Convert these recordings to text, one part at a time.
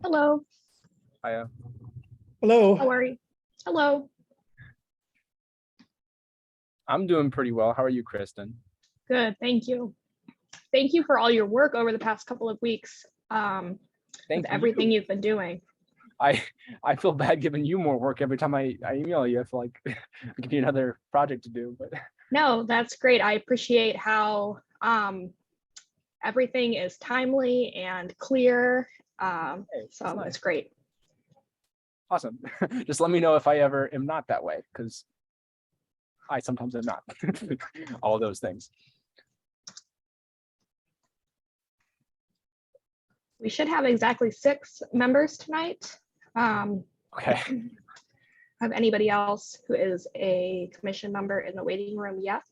Hello. Hiya. Hello. How are you? Hello. I'm doing pretty well. How are you, Kristen? Good. Thank you. Thank you for all your work over the past couple of weeks. Thank With everything you. you've been doing. I feel bad giving you more work every time I email you. I feel like I give you another project to do, but No, that's great. I appreciate how everything is timely and clear. So nice. it's great. Awesome. Just let me know if I ever am not that way, because I sometimes am not. All of those things. We should have exactly 6 members tonight. Okay. Have anybody else who is a commission member in the waiting room yet?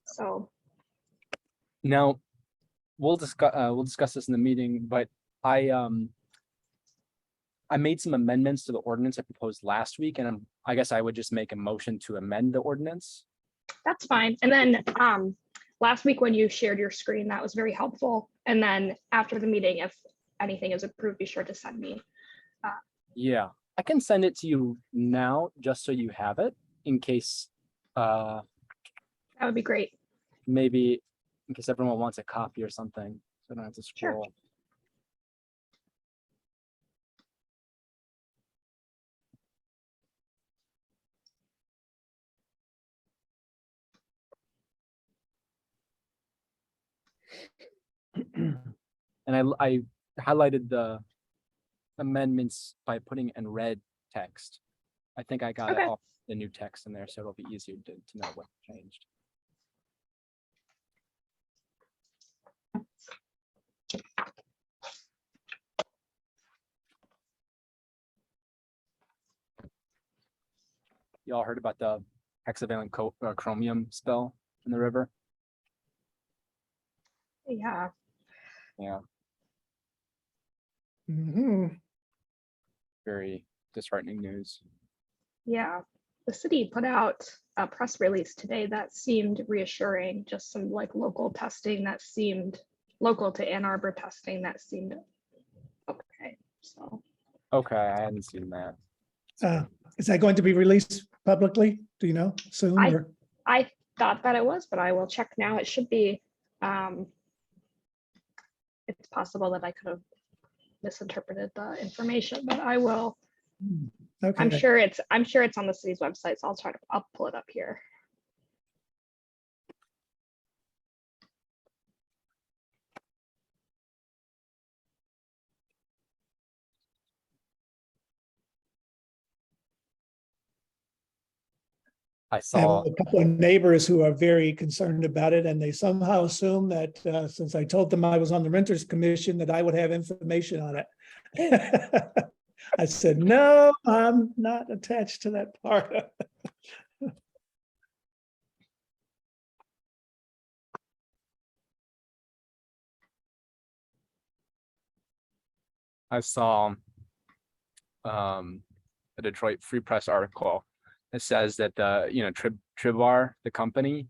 So Now we'll discuss this in the meeting, but I made some amendments to the ordinance I proposed last week, and I guess I would just make a motion to amend the ordinance. that's fine. And then last week when you shared your screen, that was very helpful. And then after the meeting, if anything is approved, be sure to send me. Yeah, I can send it to you now just so you have it in case That would be great. maybe in case everyone wants a copy or something, so I don't have to Sure. scroll. And I highlighted the amendments by putting in red text. I think I got Okay. all the new text in there, so it'll be easier to know what changed. Y'all heard about the hexavalent chromium spill in the river? Yeah. Yeah, Mhm. very disheartening news. Yeah. The city put out a press release today that seemed reassuring, just some like local testing that seemed local to Ann Arbor testing that seemed okay. So Okay, I hadn't seen that. Is that going to be released publicly? Do you know soon? Or I thought that it was, but I will check now. It should be. It's possible that I could have misinterpreted the information, but I will. okay. I'm sure it's on the city's website, so I'll pull it up here. I I have saw. a couple of neighbors who are very concerned about it, and they somehow assume that since I told them I was on the Renters Commission, that I would have information on it. I said, no, I'm not attached to that part. I saw a Detroit Free Press article that says that the Tribar, the company,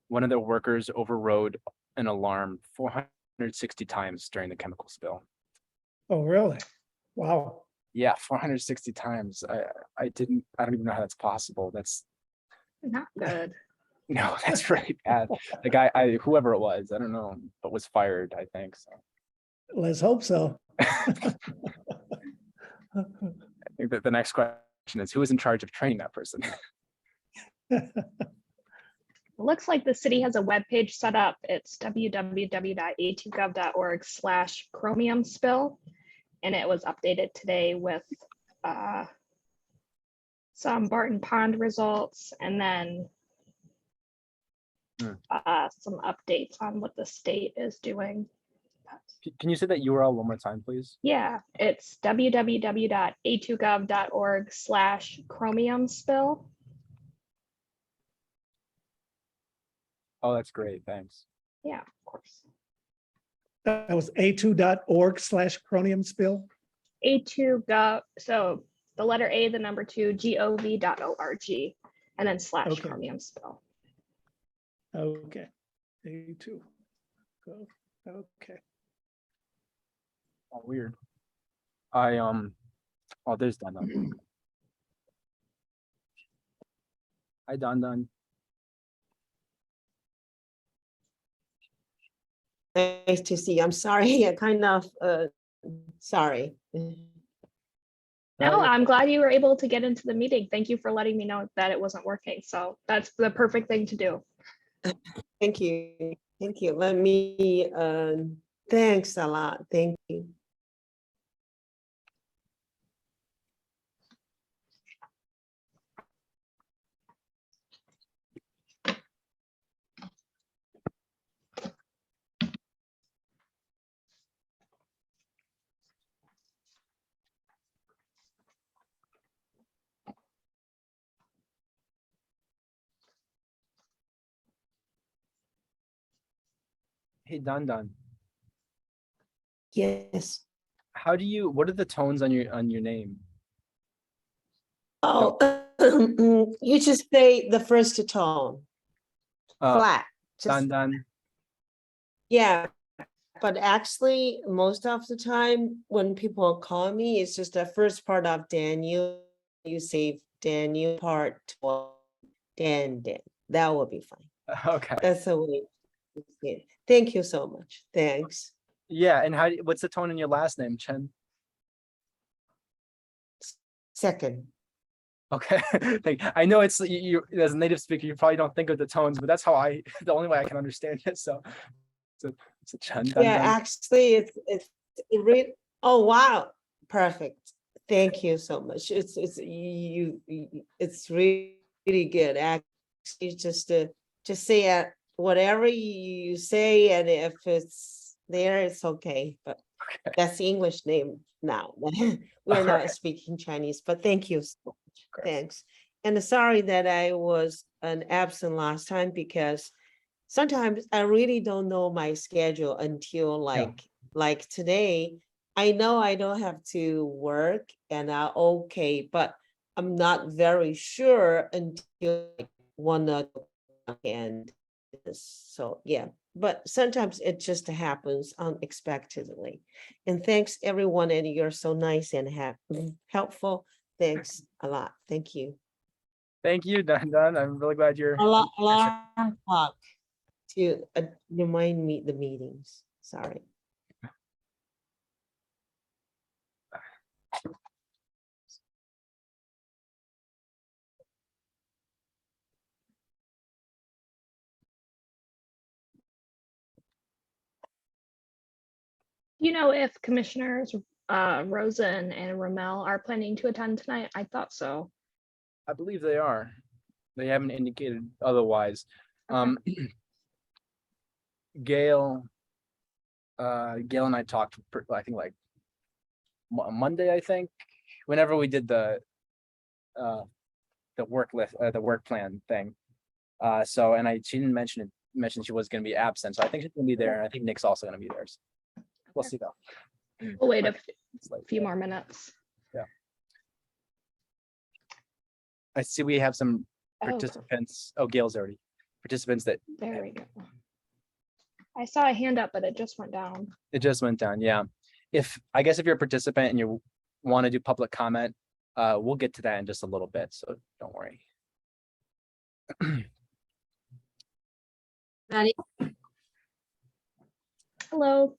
one of their workers overrode an alarm 460 times during the chemical spill. Oh, really? Wow. Yeah, 460 times. I don't even know how that's possible. That's Not good. no, that's really bad. The guy, whoever it was, I don't know, but was fired, I think. So Let's hope so. I think that the next question is, who is in charge of training that person? It looks like the city has a web page set up. It's www.a2gov.org/chromium spill. And it was updated today with some Barton Pond results and then some updates on what the state is doing. Can you say that URL one more time, please? Yeah, it's www.a2gov.org/chromium spill. Oh, that's great. Thanks. Yeah, of course. That was a2.org/chromium spill. A2gov, so the letter A, the number 2, gov.org, and then / Okay. chromium spill. Okay. A2. Go. Okay. Oh, weird. Oh, there's Don Don. Hi, Don Don. Nice to see you. I'm sorry, I kind of, sorry. No, I'm glad you were able to get into the meeting. Thank you for letting me know that it wasn't working. So that's the perfect thing to do. Thank you. Thank you. Let me, thanks a lot. Thank you. Hey, Don Don. Yes. What are the tones on your name? Oh, you just say the first tone, flat. Don Just, Don. yeah. But actually, most of the time when people call me, it's just the first part of Daniel. You say Daniel part 12, Dan. That will be fine. Okay. That's the way. to say it. Thank you so much. Thanks. Yeah, and what's the tone in your last name, Chen? Second. Okay. I know it's you as a native speaker, you probably don't think of the tones, but that's how the only way I can understand it. So it's a Chen. Don Yeah, Don. actually, it really. Oh wow, perfect. Thank you so much. It's it's really good. Actually, just say whatever you say, and if it's there, it's okay. But Okay. that's the English name now. We're not Alright. speaking Chinese, but thank you so much. course. Thanks. And sorry that I was absent last time because sometimes I really don't know my schedule until like today. I know I don't have to work and okay, but I'm not very sure until like 1 o'clock and so yeah. But sometimes it just happens unexpectedly. And thanks everyone, and you're so nice and helpful. Thanks a lot. Thank you. Thank you, Don Don. I'm really glad you're Alarm clock to remind me the meetings. Sorry. Do you know if Commissioners Rosen and Rommel are planning to attend tonight? I thought so. I believe they are. They haven't indicated otherwise. Gail and I talked, I think like Monday, I think, whenever we did the work list, the work plan thing. So, and she didn't mention she was going to be absent. So I think she's going to be there. And I think Nick's also going to be there. So we'll see though. We'll wait a It's like, few more minutes. I see we have some Oh, participants. Oh, Gail's already participants that there we go. I saw a hand up, but it just went down. it just went down. Yeah. I guess if you're a participant and you want to do public comment, we'll get to that in just a little bit. So don't worry. Hello.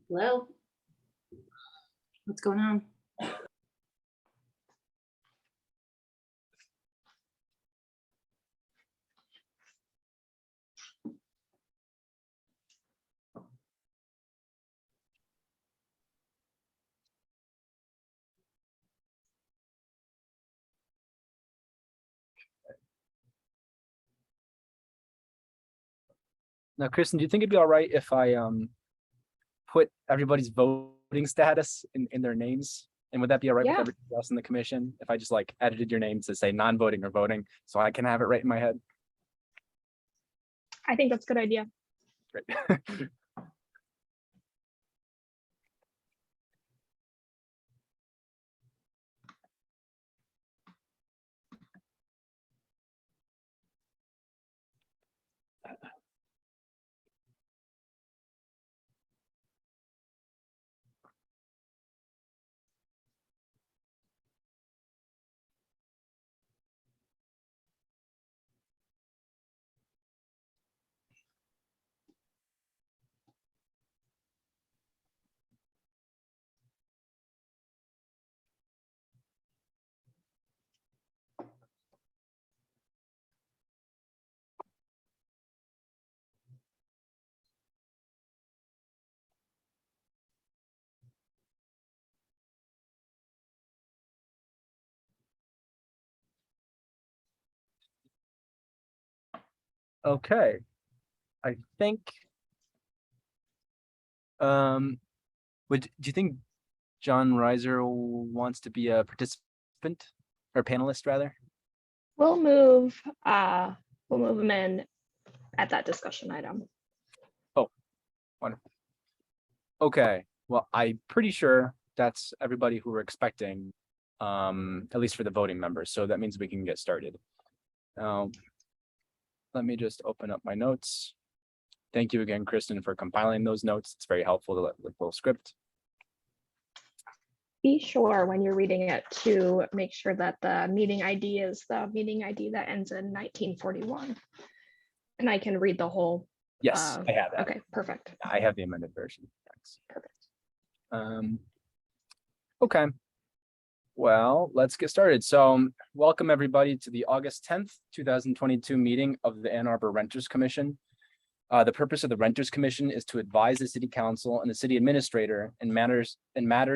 Hello? What's going on? Now, Kristen, do you think it'd be all right if I put everybody's voting status in their names? And would that be all right with Yeah. everybody else in the commission? If I just like edited your name to say non-voting or voting, so I can have it right in my head? I think that's a good idea. Great. Okay, I think. Do you think John Reiser wants to be a participant or panelist rather? We'll move him in at that discussion item. Wonderful. Okay, well, I'm pretty sure that's everybody who we're expecting, at least for the voting members. So that means we can get started. Let me just open up my notes. Thank you again, Kristen, for compiling those notes. It's very helpful to let the full script. Be sure when you're reading it to make sure that the meeting ID is the meeting ID that ends in 1941. And I can read the whole. Yes, I have that. Okay, perfect. I have the amended version. Thanks. Perfect. Okay. Well, let's get started. So welcome everybody to the August 10th, 2022 meeting of the Ann Arbor Renters Commission. The purpose of the Renters Commission is to advise the City Council and the City Administrator in matters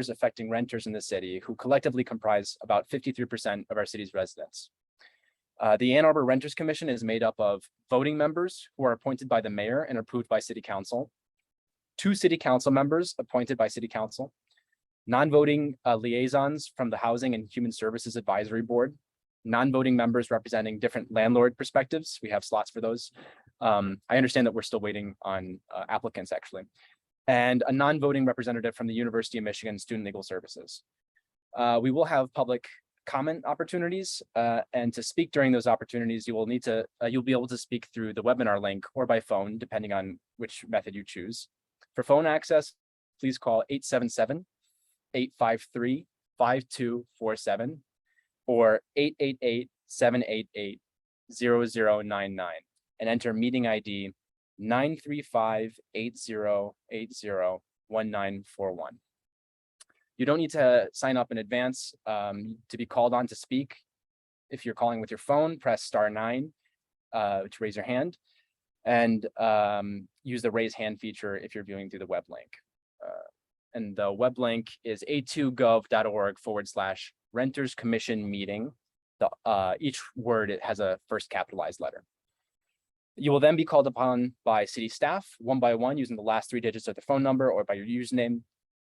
affecting renters in the city, who collectively comprise about 53% of our city's residents. The Ann Arbor Renters Commission is made up of voting members who are appointed by the mayor and approved by City Council, 2 City Council members appointed by City Council, non-voting liaisons from the Housing and Human Services Advisory Board, non-voting members representing different landlord perspectives. We have slots for those. I understand that we're still waiting on applicants actually, and a non-voting representative from the University of Michigan Student Legal Services. We will have public comment opportunities, and to speak during those opportunities, you'll be able to speak through the webinar link or by phone, depending on which method you choose. For phone access, please call 877-853-5247 or 888-788-0099 and enter meeting ID 935-8080-1941. You don't need to sign up in advance to be called on to speak. If you're calling with your phone, press *9 to raise your hand, and use the raise hand feature if you're viewing through the web link. And the web link is a2gov.org/Renters Commission meeting. Each word, it has a first capitalized letter. You will then be called upon by city staff one by one using the last 3 digits of the phone number or by your username.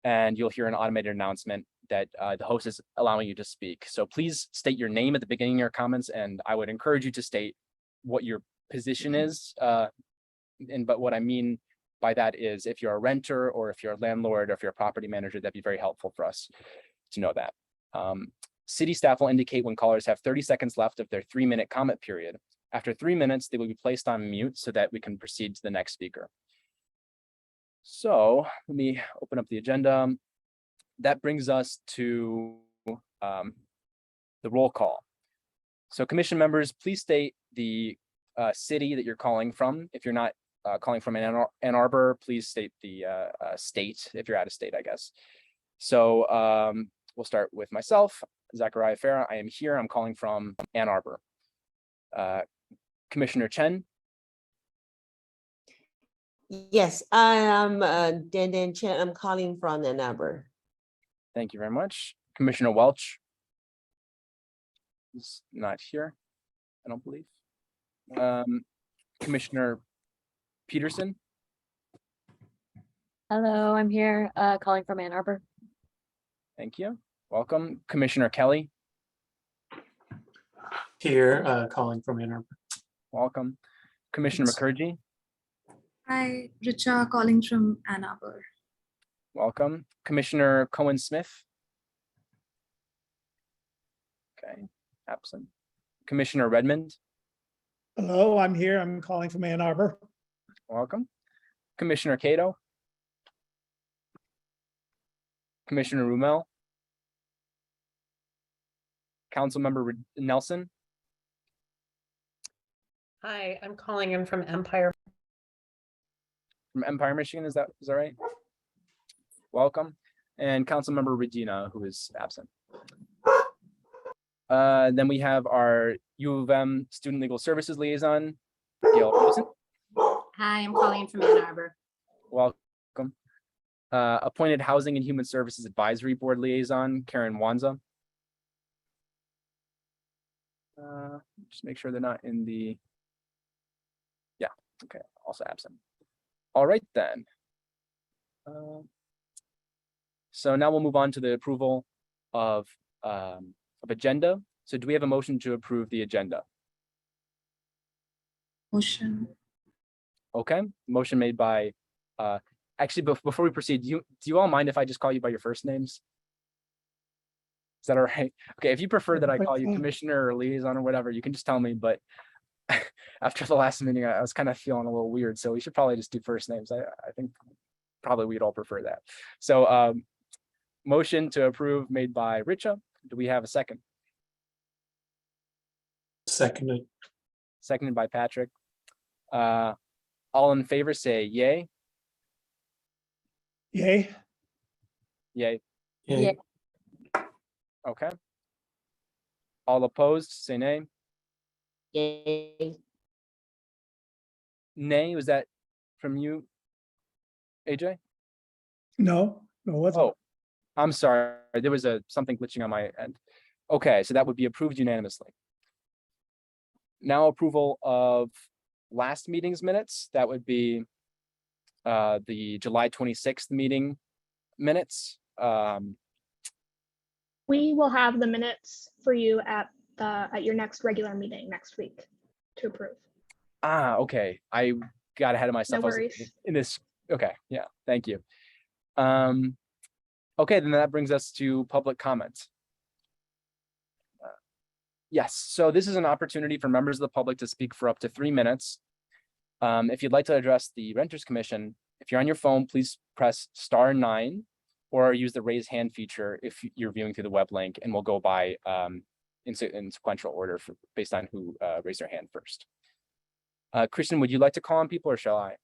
And you'll hear an automated announcement that the host is allowing you to speak. So please state your name at the beginning of your comments, and I would encourage you to state what your position is. But what I mean by that is if you're a renter or if you're a landlord or if you're a property manager, that'd be very helpful for us to know that. City staff will indicate when callers have 30 seconds left of their 3-minute comment period. After 3 minutes, they will be placed on mute so that we can proceed to the next speaker. So let me open up the agenda. That brings us to the roll call. So commission members, please state the city that you're calling from. If you're not calling from Ann Arbor, please state the state if you're out of state, I guess. So we'll start with myself, Zachariah Farah. I am here. I'm calling from Ann Arbor. Commissioner Chen. Yes, I am Dan Chen. I'm calling from Ann Arbor. Thank you very much. Commissioner Welch is not here, I don't believe. Commissioner Peterson. Hello, I'm here calling from Ann Arbor. Thank you. Welcome. Commissioner Kelly. Here, calling from Ann Arbor. Welcome. Commissioner McCurdy. Hi, Richa calling from Ann Arbor. Welcome. Commissioner Cohen-Smith. Okay, absent. Commissioner Redmond. Hello, I'm here. I'm calling from Ann Arbor. Welcome. Commissioner Cato. Commissioner Rumel. Councilmember Nelson. Hi, I'm calling in from Empire. From Empire, Michigan, is that right? Welcome. And Councilmember Regina, who is absent. Then we have our U of M Student Legal Services Liaison, Gail Rosen. Hi, I'm calling from Ann Arbor. Welcome. Appointed Housing and Human Services Advisory Board Liaison, Karen Wanza. Just make sure they're not in the Okay, also absent. All right then. So now we'll move on to the approval of agenda. So do we have a motion to approve the agenda? Motion. Okay, motion made by, actually, before we proceed, do you all mind if I just call you by your first names? Is that all right? Okay, if you prefer that I call you commissioner or liaison or whatever, you can just tell me, but after the last meeting, I was kind of feeling a little weird, so we should probably just do first names. I think probably we'd all prefer that. So motion to approve made by Richa. Do we have a second? Seconded. Seconded by Patrick. All in favor say yay. Yay. Yay. Yay. Okay. All opposed say nay. Yay. Nay, was that from you, AJ? No, it wasn't. Oh, I'm sorry. There was something glitching on my end. Okay, so that would be approved unanimously. Now approval of last meeting's minutes. That would be the July 26th meeting minutes. We will have the minutes for you at your next regular meeting next week to approve. Okay. I got ahead of myself. No I was worries. in this. Okay, yeah, thank you. Okay, then that brings us to public comment. Yes, so this is an opportunity for members of the public to speak for up to 3 minutes. If you'd like to address the Renters Commission, if you're on your phone, please press *9 or use the raise hand feature if you're viewing through the web link, and we'll go by in sequential order based on who raised their hand first. Kristen, would you like to call on people or shall I?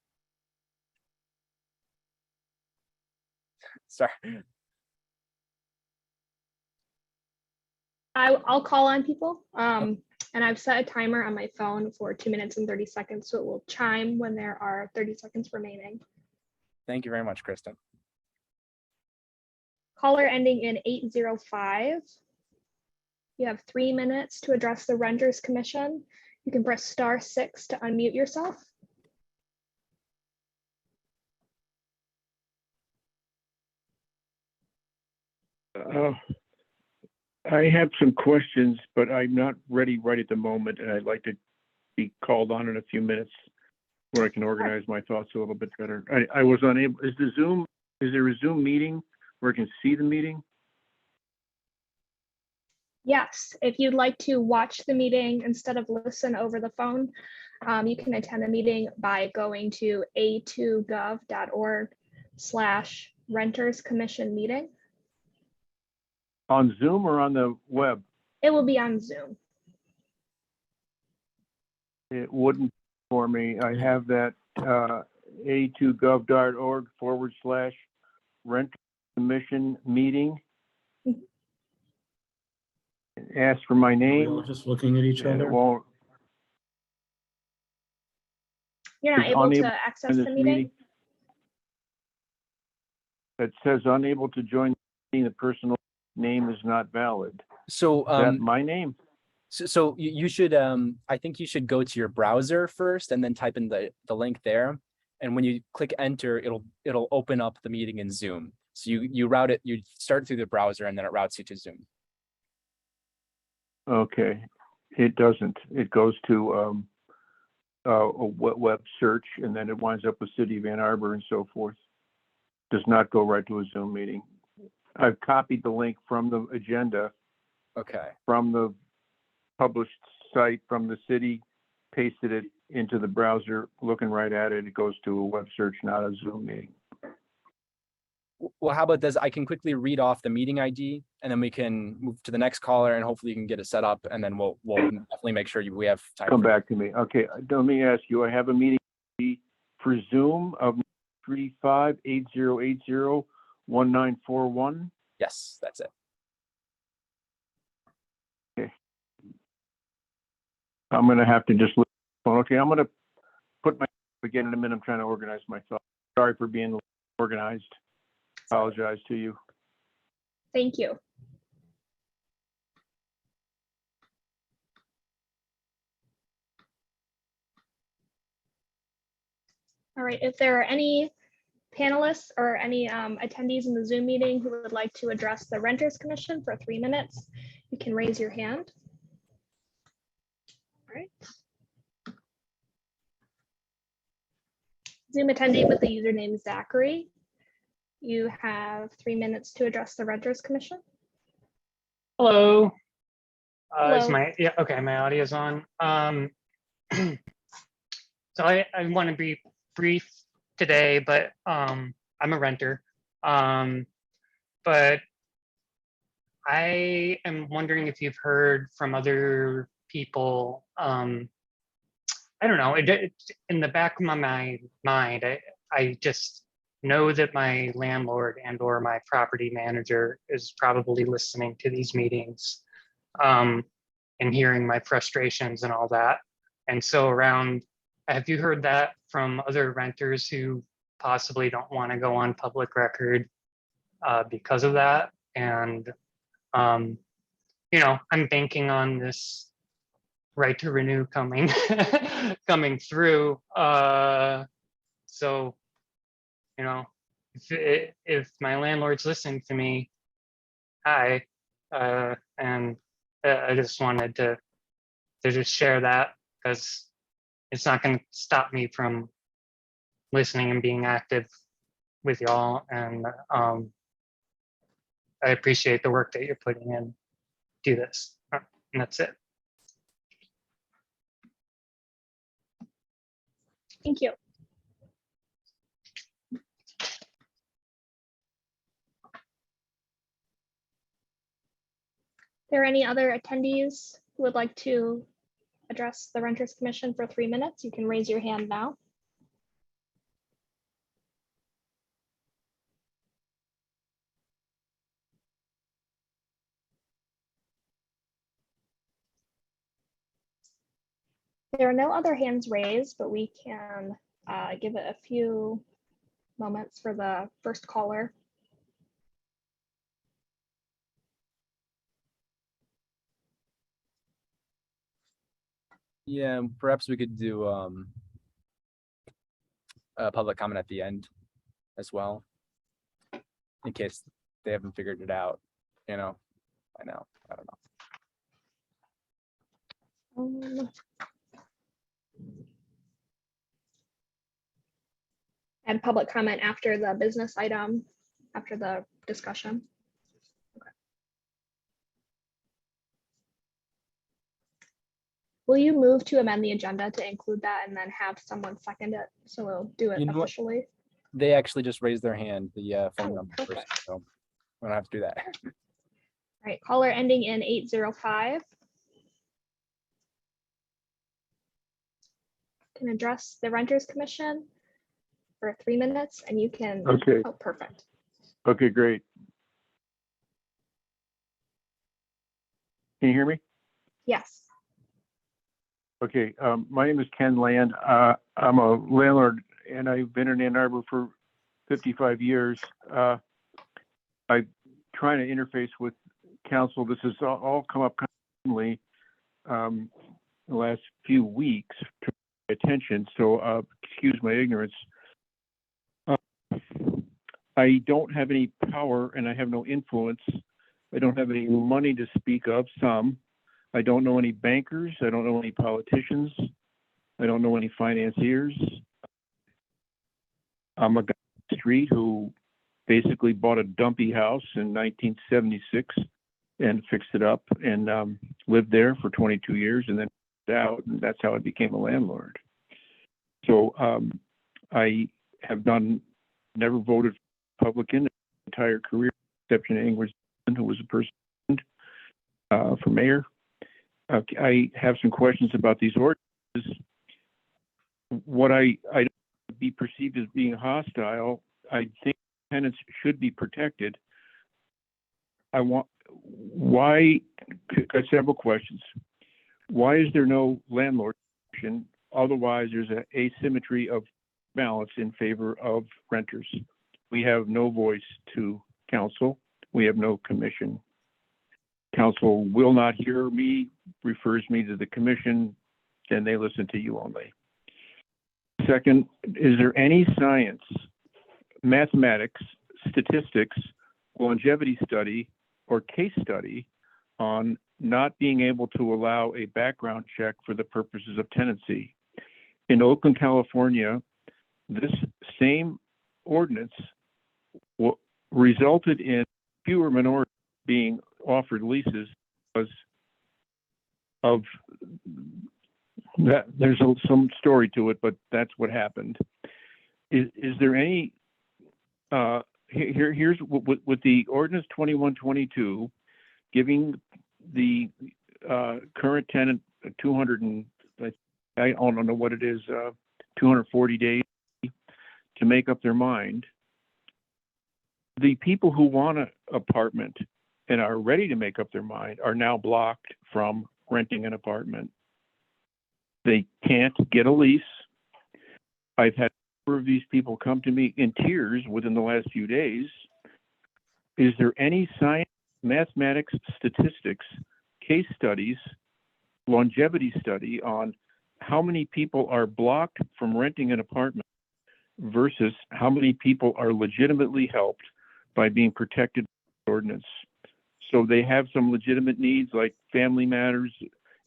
Sorry. I'll call on people. And I've set a timer on my phone for 2 minutes and 30 seconds, so it will chime when there are 30 seconds remaining. Thank you very much, Kristen. Caller ending in 805. You have 3 minutes to address the Renters Commission. You can press *6 to unmute yourself. I have some questions, but I'm not ready right at the moment, and I'd like to be called on in a few minutes where I can organize my thoughts a little bit better. I was unable. Is there a Zoom meeting where I can see the meeting? Yes, if you'd like to watch the meeting instead of listen over the phone, you can attend the meeting by going to a2gov.org/Renters Commission meeting. On Zoom or on the web? It will be on Zoom. It wouldn't for me. I have that a2gov.org/Renters Commission meeting. Ask for my We're name. all just looking at each And it other. won't. You're not It's able unable to access this the meeting? That says unable to join the meeting. The personal name is not valid. So Is that my name? So you should I think you should go to your browser first and then type in the link there. And when you click enter, it'll open up the meeting in Zoom. So you route it, you start through the browser and then it routes you to Zoom. Okay, it doesn't. It goes to a web search and then it winds up with City of Ann Arbor and so forth. Does not go right to a Zoom meeting. I've copied the link from the agenda. Okay. From the published site from the city, pasted it into the browser, looking right at it. It goes to a web search, not a Zoom meeting. Well, how about this? I can quickly read off the meeting ID and then we can move to the next caller and hopefully you can get it set up and then we'll definitely make sure we have time. Come back to me. Okay, let me ask you, I have a meeting for Zoom of 3580801941. Yes, that's it. Okay. I'm gonna have to just look. Okay, I'm gonna put my again in a minute. I'm trying to organize my thoughts. Sorry for being organized. Apologize to you. Thank you. All right, if there are any panelists or any attendees in the Zoom meeting who would like to address the Renters Commission for 3 minutes, you can raise your hand. All right. Zoom attendee with the username Zachary, you have 3 minutes to address the Renters Commission. Hello. Is Hello. my audio's on. So I want to be brief today, but I'm a renter. But I am wondering if you've heard from other people. I don't know, in the back of my mind, I just know that my landlord and or my property manager is probably listening to these meetings and hearing my frustrations and all that. And so have you heard that from other renters who possibly don't want to go on public record because of that? And, you know, I'm banking on this right to renew coming through. So, you know, if my landlord's listening to me, hi, and I just wanted to just share that, because it's not going to stop me from listening and being active with y'all. And I appreciate the work that you're putting in to this. And that's it. Thank you. Are there any other attendees who would like to address the Renters Commission for 3 minutes? You can raise your hand now. There are no other hands raised, but we can give it a few moments for the first caller. Yeah, perhaps we could do a public comment at the end as well, in case they haven't figured it out, you know, I don't know. And public comment after the business item, after the discussion. Okay. Will you move to amend the agenda to include that and then have someone second it? So we'll do it You know what? officially. They actually just raised their hand, the phone Oh, number first, perfect. so we don't have to do that. All right, caller ending in 805. Can address the Renters Commission for 3 minutes, and you can. Okay. Oh, perfect. Okay, great. Can you hear me? Yes. Okay, my name is Ken Land. I'm a landlord and I've been in Ann Arbor for 55 years. I'm trying to interface with council. This has all come up constantly the last few weeks to my attention. So excuse my ignorance. I don't have any power and I have no influence. I don't have any money to speak of, some. I don't know any bankers. I don't know any politicians. I don't know any financiers. I'm a guy on the street who basically bought a dumpy house in 1976 and fixed it up and lived there for 22 years and then out, and that's how I became a landlord. So I have never voted Republican my entire career, exception of Ingrid, who was a person for mayor. I have some questions about these ordinances. What I don't be perceived as being hostile. I think tenants should be protected. I got several questions. Why is there no landlord protection? Otherwise, there's an asymmetry of balance in favor of renters. We have no voice to council. We have no commission. Council will not hear me, refers me to the commission, and they listen to you only. Second, is there any science, mathematics, statistics, longevity study, or case study on not being able to allow a background check for the purposes of tenancy? In Oakland, California, this same ordinance resulted in fewer minorities being offered leases because of that. There's some story to it, but that's what happened. Is there any, here's with the ordinance 2122, giving the current tenant 200 and I don't know what it is, 240 days to make up their mind. The people who want an apartment and are ready to make up their mind are now blocked from renting an apartment. They can't get a lease. I've had a number of these people come to me in tears within the last few days. Is there any science, mathematics, statistics, case studies, longevity study on how many people are blocked from renting an apartment versus how many people are legitimately helped by being protected by the ordinance? So they have some legitimate needs like family matters,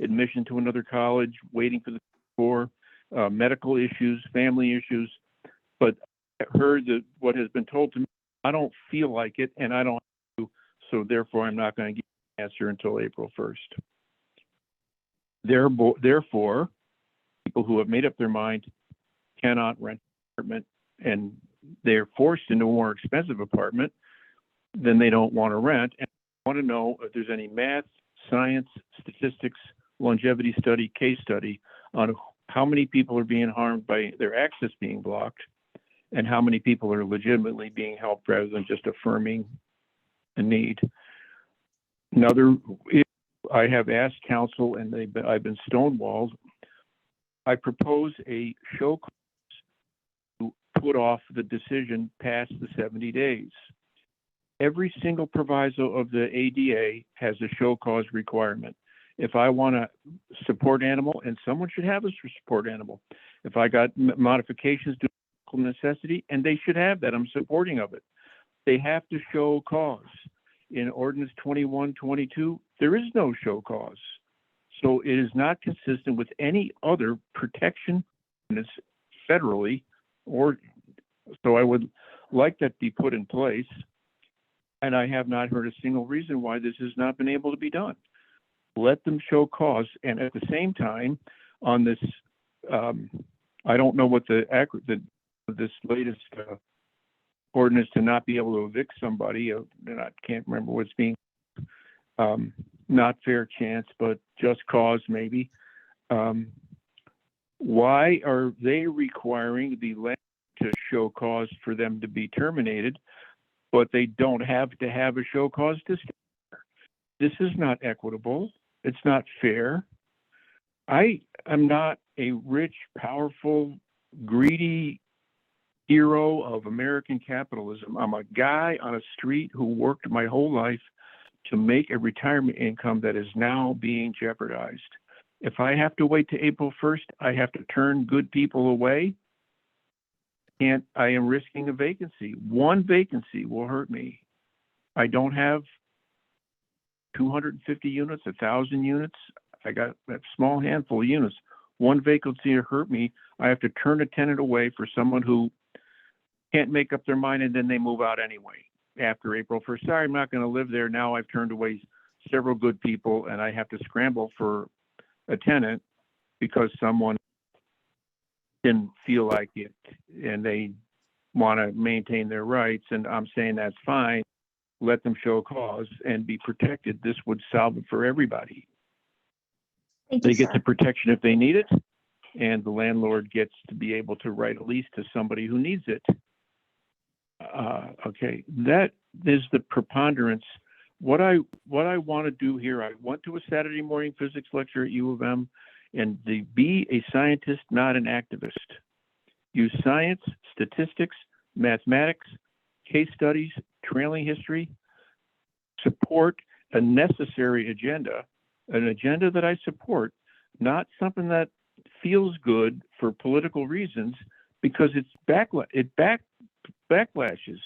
admission to another college, waiting for the door, medical issues, family issues. But I heard that what has been told to me, I don't feel like it and I don't have to, so therefore I'm not going to give an answer until April 1st. Therefore, people who have made up their mind cannot rent an apartment and they're forced into a more expensive apartment than they don't want to rent. And I want to know if there's any math, science, statistics, longevity study, case study on how many people are being harmed by their access being blocked and how many people are legitimately being helped rather than just affirming a need. Another, I have asked council and I've been stonewalled. I propose a show cause to put off the decision past the 70 days. Every single proviso of the ADA has a show cause requirement. If I want to support animal, and someone should have a support animal. If I got modifications to medical necessity, and they should have that, I'm supporting of it. They have to show cause. In Ordinance 2122, there is no show cause. So it is not consistent with any other protection federally, or so I would like that be put in place. And I have not heard a single reason why this has not been able to be done. Let them show cause. And at the same time, on this, I don't know what this latest ordinance to not be able to evict somebody, and I can't remember what's being, not fair chance, but just cause maybe. Why are they requiring the landlord to show cause for them to be terminated, but they don't have to have a show cause to stay there? This is not equitable. It's not fair. I am not a rich, powerful, greedy hero of American capitalism. I'm a guy on a street who worked my whole life to make a retirement income that is now being jeopardized. If I have to wait to April 1st, I have to turn good people away. And I am risking a vacancy. One vacancy will hurt me. I don't have 250 units, 1,000 units. I got a small handful of units. One vacancy will hurt me. I have to turn a tenant away for someone who can't make up their mind and then they move out anyway after April 1st. Sorry, I'm not going to live there. Now I've turned away several good people and I have to scramble for a tenant because someone didn't feel like it and they want to maintain their rights. And I'm saying that's fine. Let them show cause and be protected. This would solve it for everybody. They get the protection if they need it, and the landlord gets to be able to write a lease to somebody who needs it. Okay, that is the preponderance. What I want to do here, I went to a Saturday morning physics lecture at U of M, and be a scientist, not an activist. Use science, statistics, mathematics, case studies, trailing history, support a necessary agenda, an agenda that I support, not something that feels good for political reasons because it backlashes.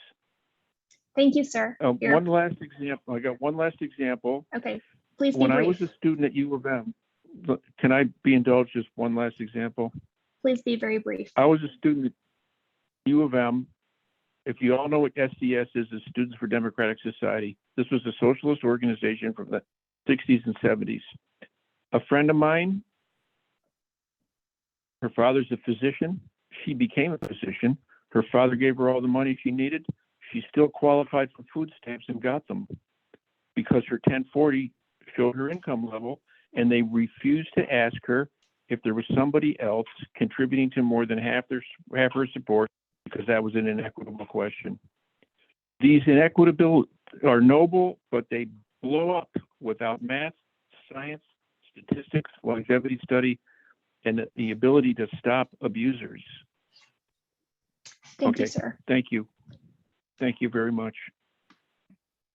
Thank you, sir. One last example. I got one last example. Okay, please be When I brief. was a student at U of M, can I be indulged just one last example? Please be very brief. I was a student at U of M. If you all know what SDS is, the Students for Democratic Society. This was a socialist organization from the 60s and 70s. A friend of mine, her father's a physician. She became a physician. Her father gave her all the money she needed. She still qualified for food stamps and got them because her 1040 showed her income level, and they refused to ask her if there was somebody else contributing to more than half her support, because that was an inequitable question. These inequitable are noble, but they blow up without math, science, statistics, longevity study, and the ability to stop abusers. Thank you, sir. Thank you. Thank you very much.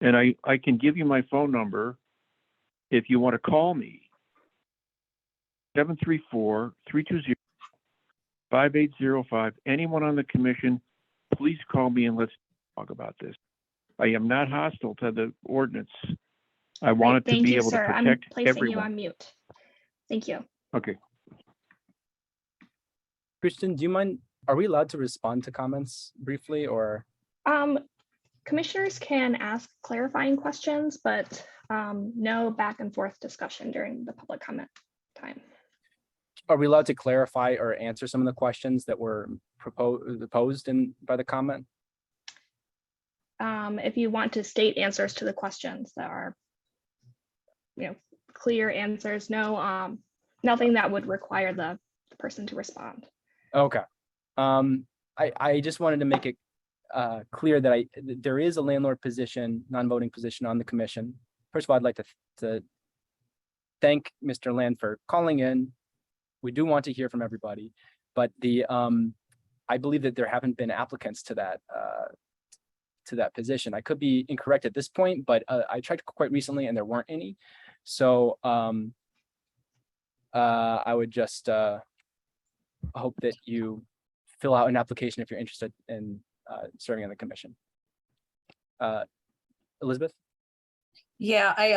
And I can give you my phone number if you want to call me. 734-320-5805. Anyone on the commission, please call me and let's talk about this. I am not hostile to the ordinance. I want it to Thank be you, able sir. to I'm protect placing you everyone. on mute. Thank you. Okay. Kristen, do you mind, are we allowed to respond to comments briefly or? Commissioners can ask clarifying questions, but no back and forth discussion during the public comment time. Are we allowed to clarify or answer some of the questions that were posed by the comment? If you want to state answers to the questions that are, clear answers, no, nothing that would require the person to respond. Okay. I just wanted to make it clear that there is a landlord position, non-voting position on the commission. First of all, I'd like to thank Mr. Land for calling in. We do want to hear from everybody, but I believe that there haven't been applicants to that position. I could be incorrect at this point, but I checked quite recently and there weren't any. So I would just hope that you fill out an application if you're interested in serving on the commission. Elizabeth? Yeah, I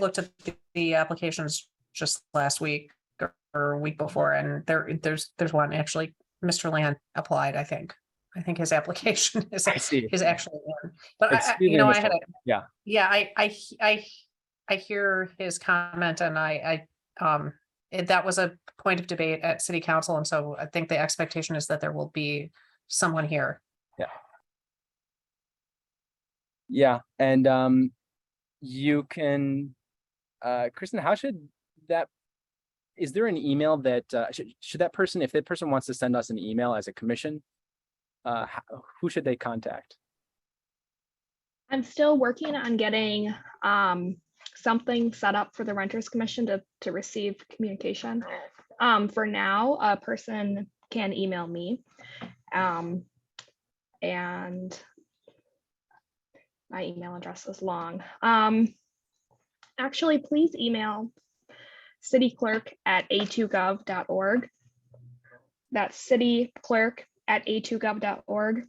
looked at the applications just last week or a week before, and there's one actually. Mr. Land applied. I think his application is actually in. But I hear his comment, and that was a point of debate at City Council, and so I think the expectation is that there will be someone here. Yeah, and you can, Kristen, how should that? Is there an email that should that person, if that person wants to send us an email as a commission, who should they contact? I'm still working on getting something set up for the Renters Commission to receive communication. For now, a person can email me, and my email address is long. Actually, please email cityclerk@a2gov.org. That's cityclerk@a2gov.org.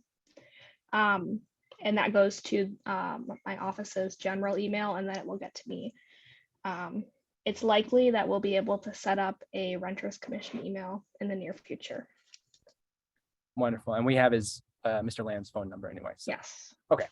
And that goes to my office's general email, and then it will get to me. It's likely that we'll be able to set up a Renters Commission email in the near future. Wonderful. And we have his Mr. Land's phone number anyway. So. Yes. Okay.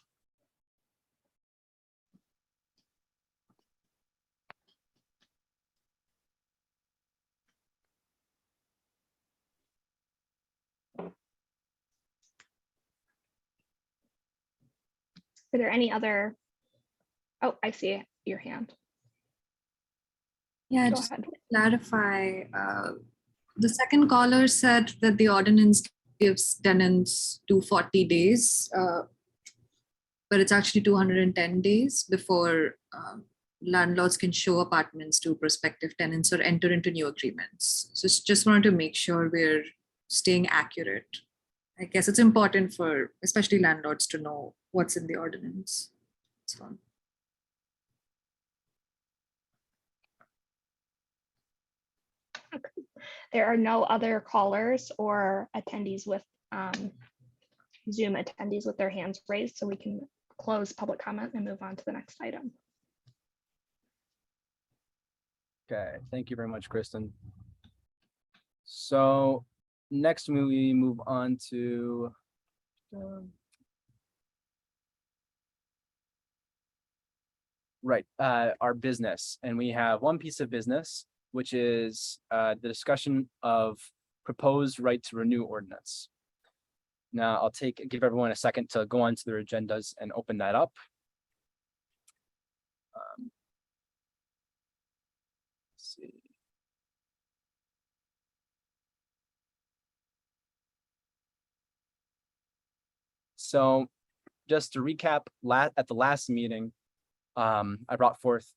Are there any other? Oh, I see your hand. Yeah, Go just ahead. to clarify, the second caller said that the ordinance gives tenants 240 days, but it's actually 210 days before landlords can show apartments to prospective tenants or enter into new agreements. So just wanted to make sure we're staying accurate. I guess it's important for especially landlords to know what's in the ordinance. So. there are no other callers or attendees with Zoom attendees with their hands raised, so we can close public comment and move on to the next item. Okay, thank you very much, Kristen. So next we move on to our business, and we have one piece of business, which is the discussion of proposed right to renew ordinance. Now I'll give everyone a second to go onto their agendas and open that up. Let's see. So just to recap, at the last meeting, I brought forth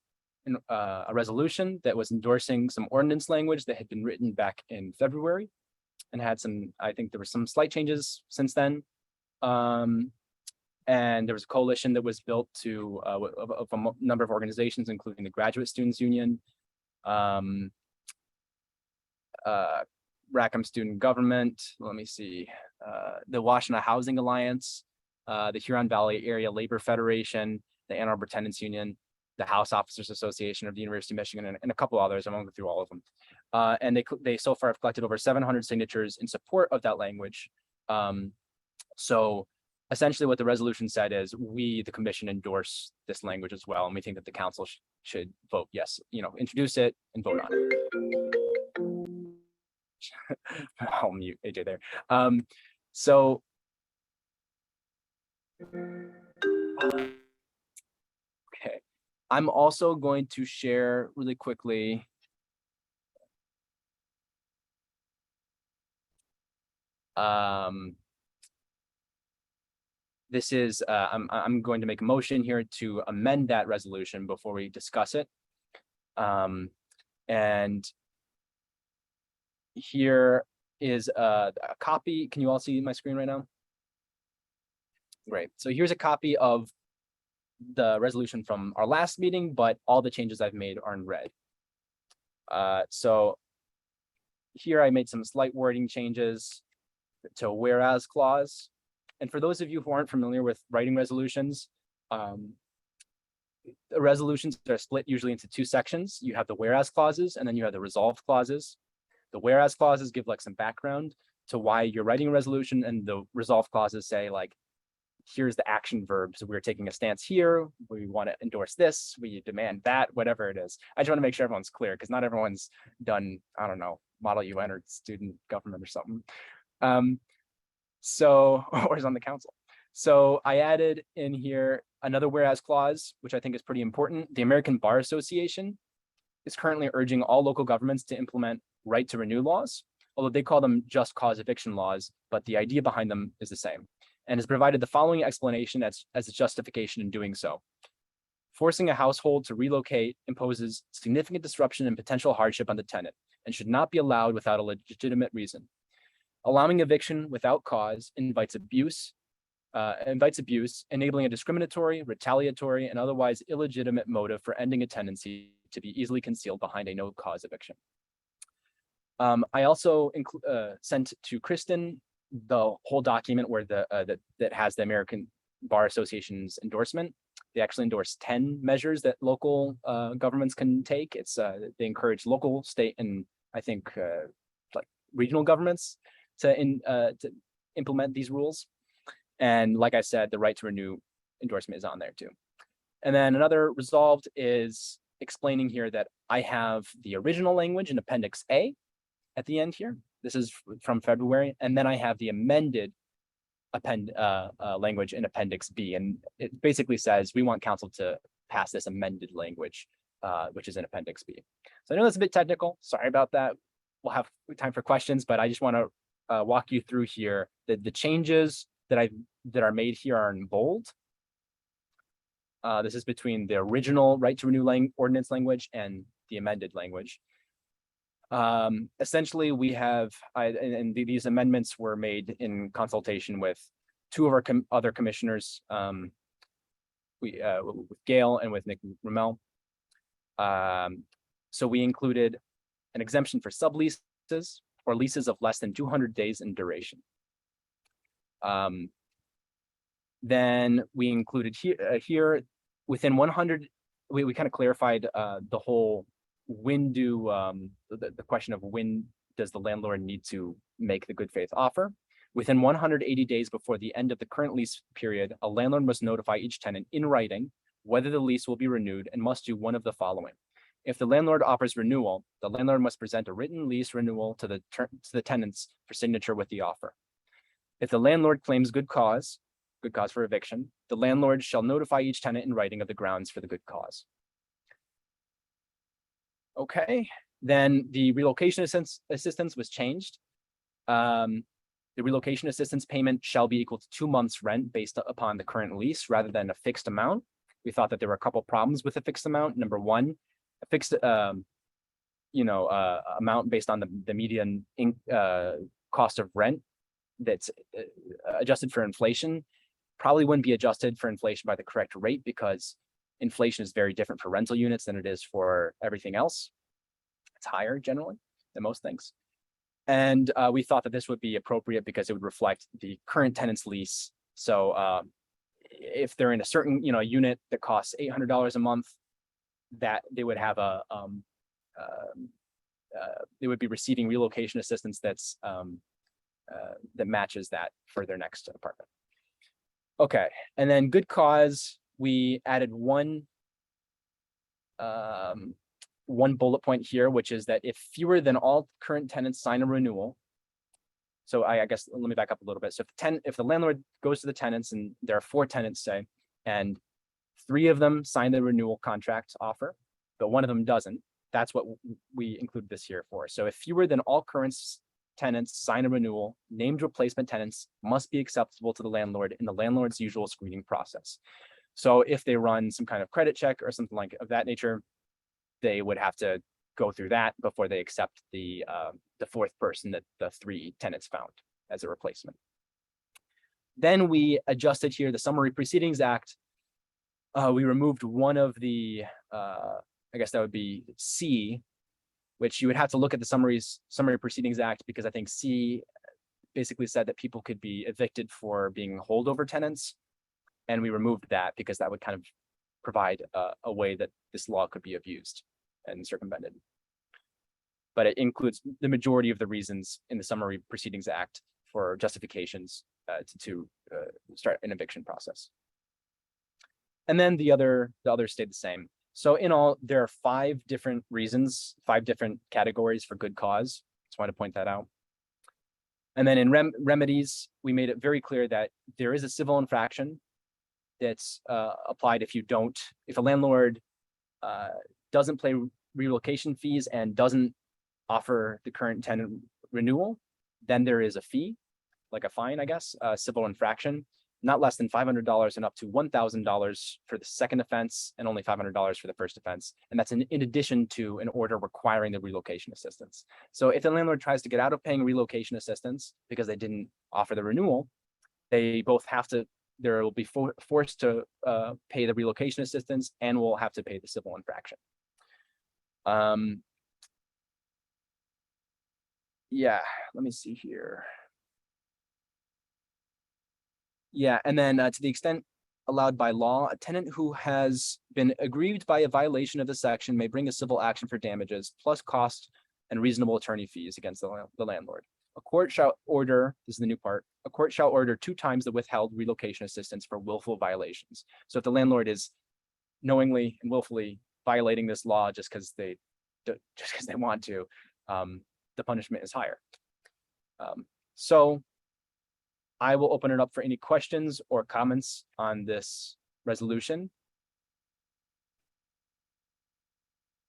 a resolution that was endorsing some ordinance language that had been written back in February and had some, I think there were some slight changes since then. And there was a coalition that was built of a number of organizations, including the Graduate Students Union, Rackham Student Government, let me see, the Washington Housing Alliance, the Huron Valley Area Labor Federation, the Ann Arbor Tenants Union, the House Officers Association of the University of Michigan, and a couple others. I won't go through all of them. And they so far have collected over 700 signatures in support of that language. So essentially what the resolution said is we, the commission, endorse this language as well. And we think that the council should vote yes, introduce it and vote on it. I'll mute AJ there. So okay, I'm also going to share really quickly this is I'm going to make a motion here to amend that resolution before we discuss it. And here is a copy. Can you all see my screen right now? Great. So here's a copy of the resolution from our last meeting, but all the changes I've made are in red. So here I made some slight wording changes to a whereas clause. And for those of you who aren't familiar with writing resolutions, the resolutions are split usually into two sections. You have the whereas clauses, and then you have the resolve clauses. The whereas clauses give like some background to why you're writing a resolution, and the resolve clauses say like, here's the action verb. So we're taking a stance here. We want to endorse this. We demand that, whatever it is. I just want to make sure everyone's clear because not everyone's done, I don't know, Model UN or student government or something. Or is on the council. So I added in here another whereas clause, which I think is pretty important. The American Bar Association is currently urging all local governments to implement right to renew laws, although they call them just cause eviction laws, but the idea behind them is the same, and has provided the following explanation as a justification in doing so. Forcing a household to relocate imposes significant disruption and potential hardship on the tenant and should not be allowed without a legitimate reason. Allowing eviction without cause invites abuse, enabling a discriminatory, retaliatory, and otherwise illegitimate motive for ending a tenancy to be easily concealed behind a no-cause eviction. I also sent to Kristen the whole document where that has the American Bar Association's endorsement. They actually endorse 10 measures that local governments can take. They encourage local, state, and I think like regional governments to implement these rules. And like I said, the right to renew endorsement is on there too. And then another resolved is explaining here that I have the original language in Appendix A at the end here. This is from February. And then I have the amended language in Appendix B. And it basically says we want council to pass this amended language, which is in Appendix B. So I know that's a bit technical. Sorry about that. We'll have time for questions, but I just want to walk you through here that the changes that are made here are in bold. This is between the original right to renew ordinance language and the amended language. Essentially, we have, these amendments were made in consultation with two of our other commissioners, with Gail and with Nick Rommel. So we included an exemption for subleases, or leases of less than 200 days in duration. Then we included here within 100, we kind of clarified the whole when do the question of when does the landlord need to make the good faith offer. Within 180 days before the end of the current lease period, a landlord must notify each tenant in writing whether the lease will be renewed and must do one of the following. If the landlord offers renewal, the landlord must present a written lease renewal to the tenants for signature with the offer. If the landlord claims good cause for eviction, the landlord shall notify each tenant in writing of the grounds for the good cause. Okay, then the relocation assistance was changed. The relocation assistance payment shall be equal to 2 months' rent based upon the current lease rather than a fixed amount. We thought that there were a couple problems with a fixed amount. Number one, a fixed amount based on the median cost of rent that's adjusted for inflation probably wouldn't be adjusted for inflation by the correct rate, because inflation is very different for rental units than it is for everything else. It's higher generally than most things. And we thought that this would be appropriate because it would reflect the current tenant's lease. So if they're in a certain unit that costs $800 a month, that they would have they would be receiving relocation assistance that's that matches that for their next apartment. Okay, and then good cause, we added one bullet point here, which is that if fewer than all current tenants sign a renewal. So I guess let me back up a little bit. So if the landlord goes to the tenants and there are 4 tenants, say, and 3 of them sign the renewal contract offer, but 1 of them doesn't, that's what we included this here for. So if fewer than all current tenants sign a renewal, named replacement tenants must be acceptable to the landlord in the landlord's usual screening process. So if they run some kind of credit check or something like of that nature, they would have to go through that before they accept the 4th person that the 3 tenants found as a replacement. Then we adjusted here the Summary Proceedings Act. We removed one of the, I guess that would be C, which you would have to look at the Summary Proceedings Act, because I think C basically said that people could be evicted for being holdover tenants. And we removed that because that would kind of provide a way that this law could be abused and circumvented. But it includes the majority of the reasons in the Summary Proceedings Act for justifications to start an eviction process. And then the others stayed the same. So in all, there are 5 different reasons, 5 different categories for good cause. Just wanted to point that out. And then in remedies, we made it very clear that there is a civil infraction that's applied if a landlord doesn't pay relocation fees and doesn't offer the current tenant renewal, then there is a fee, like a fine, I guess, a civil infraction, not less than $500 and up to $1,000 for the second offense and only $500 for the first offense. And that's in addition to an order requiring the relocation assistance. So if the landlord tries to get out of paying relocation assistance because they didn't offer the renewal, they both have to, there will be forced to pay the relocation assistance and will have to pay the civil infraction. Yeah, let me see here. Yeah, and then to the extent allowed by law, a tenant who has been aggrieved by a violation of the section may bring a civil action for damages plus cost and reasonable attorney fees against the landlord. A court shall order, this is the new part, a court shall order 2 times the withheld relocation assistance for willful violations. So if the landlord is knowingly and willfully violating this law just because they want to, the punishment is higher. So I will open it up for any questions or comments on this resolution.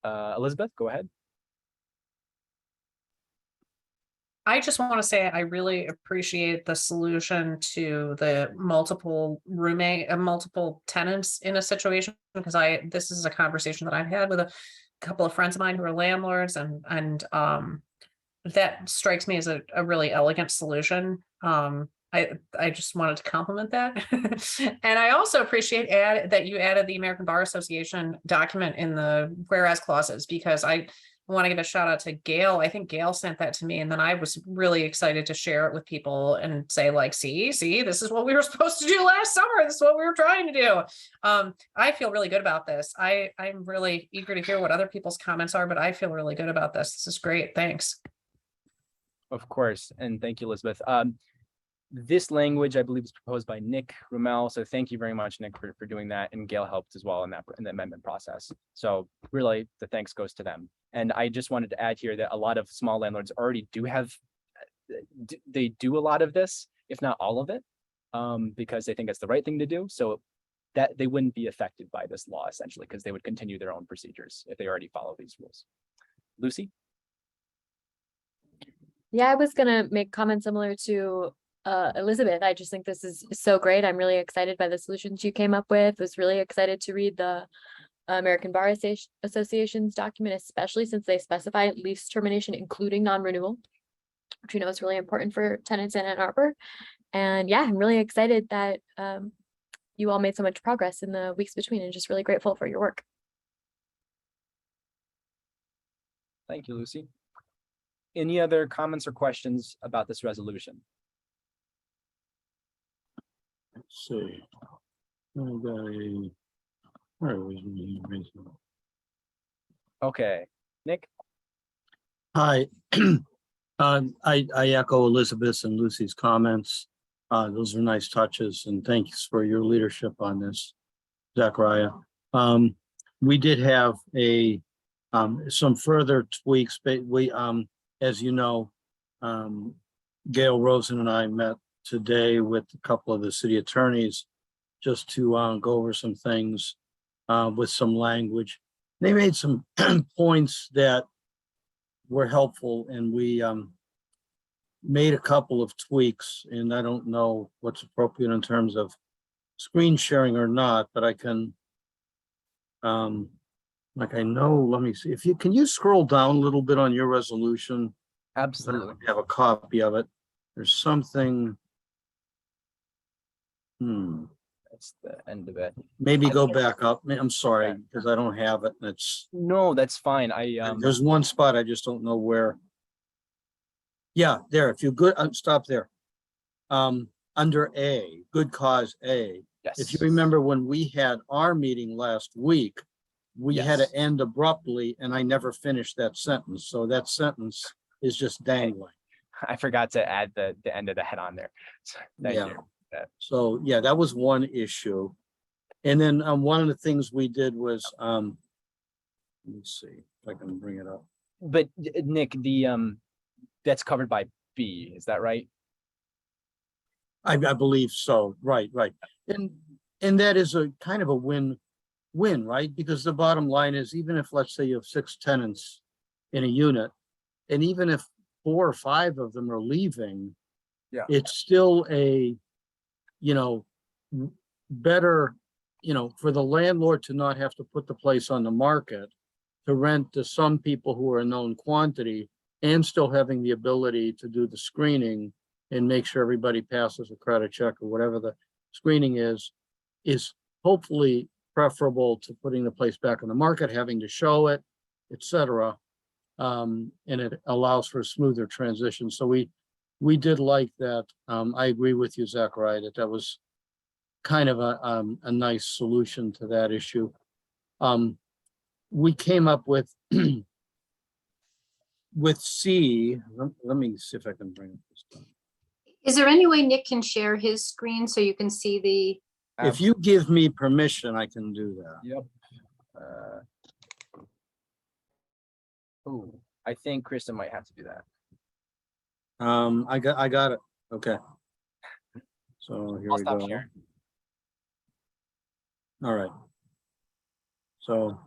Elizabeth, go ahead. I just want to say I really appreciate the solution to the multiple tenants in a situation, because this is a conversation that I've had with a couple of friends of mine who are landlords, and that strikes me as a really elegant solution. I just wanted to compliment that. And I also appreciate that you added the American Bar Association document in the whereas clauses, because want to give a shout out to Gail. I think Gail sent that to me, and then I was really excited to share it with people and say, like, see, this is what we were supposed to do last summer. This is what we were trying to do. I feel really good about this. I'm really eager to hear what other people's comments are, but I feel really good about this. This is great. Thanks. Of course, and thank you, Elizabeth. This language, I believe, is proposed by Nick Rummel. So thank you very much, Nick, for doing that. And Gail helped as well in the amendment process. So really, the thanks goes to them. And I just wanted to add here that a lot of small landlords already do have, they do a lot of this, if not all of it, because they think it's the right thing to do. So that they wouldn't be affected by this law, essentially, because they would continue their own procedures if they already follow these rules. Lucy? Yeah, I was gonna make comments similar to Elizabeth. I just think this is so great. I'm really excited by the solutions you came up with. Was really excited to read the American Bar Association's document, especially since they specify lease termination, including non-renewal, which we know is really important for tenants in Ann Arbor. And yeah, I'm really excited that you all made so much progress in the weeks between, and just really grateful for your work. Thank you, Lucy. Any other comments or questions about this resolution? Let's see. Where was we? Okay, Nick? Hi. I echo Elizabeth's and Lucy's comments. Those are nice touches, and thanks for your leadership on this, Zachariah. We did have some further tweaks, but we, as you know, Gail Rosen and I met today with a couple of the city attorneys just to go over some things with some language. They made some points that were helpful, and we made a couple of tweaks, and I don't know what's appropriate in terms of screen sharing or not, but I can, like I know, let me see, if you, can you scroll down a little bit on your resolution? Absolutely. I have a copy of it. There's something. That's the end of it. Maybe go back up. I'm sorry, because I don't have it. It's No, that's fine. there's one spot I just don't know where. Yeah, there. If you good, stop there. Under A, good cause A. Yes. If you remember when we had our meeting last week, we had to end abruptly, and I never finished that sentence. So that sentence is just dangling. I forgot to add the end of the head on there. So, thank you. So yeah, that was one issue. And then one of the things we did was, let me see if I can bring it up. But Nick, that's covered by B, is that right? I believe so. Right. And that is a kind of a win-win, right? Because the bottom line is, even if, let's say, you have 6 tenants in a unit, and even if 4 or 5 of them are leaving, it's still a, better, for the landlord to not have to put the place on the market, to rent to some people who are a known quantity, and still having the ability to do the screening and make sure everybody passes a credit check or whatever the screening is hopefully preferable to putting the place back on the market, having to show it, etc. And it allows for a smoother transition. So we did like that. I agree with you, Zachariah, that was kind of a nice solution to that issue. We came up with C. Let me see if I can bring it this time. Is there any way Nick can share his screen so you can see the? If you give me permission, I can do that. Yep. Oh, I think Kristen might have to do that. I got it. Okay. So here I'll we stop go. sharing. All right. So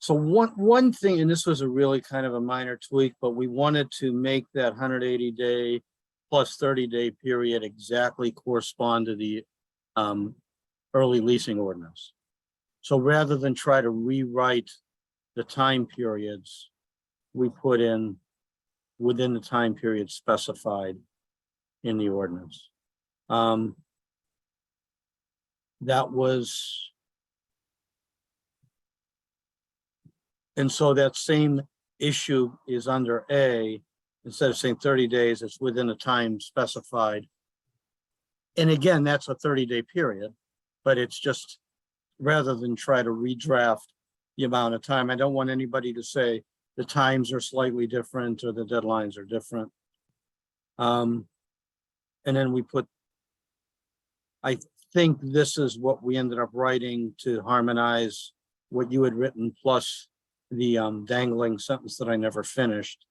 one thing, and this was a really kind of a minor tweak, but we wanted to make that 180-day plus 30-day period exactly correspond to the early leasing ordinance. So rather than try to rewrite the time periods, we put in within the time period specified in the ordinance. That was And so that same issue is under A, instead of saying 30 days, it's within a time specified. And again, that's a 30-day period, but it's just, rather than try to redraft the amount of time, I don't want anybody to say the times are slightly different or the deadlines are different. And then we put, I think this is what we ended up writing to harmonize what you had written, plus the dangling sentence that I never finished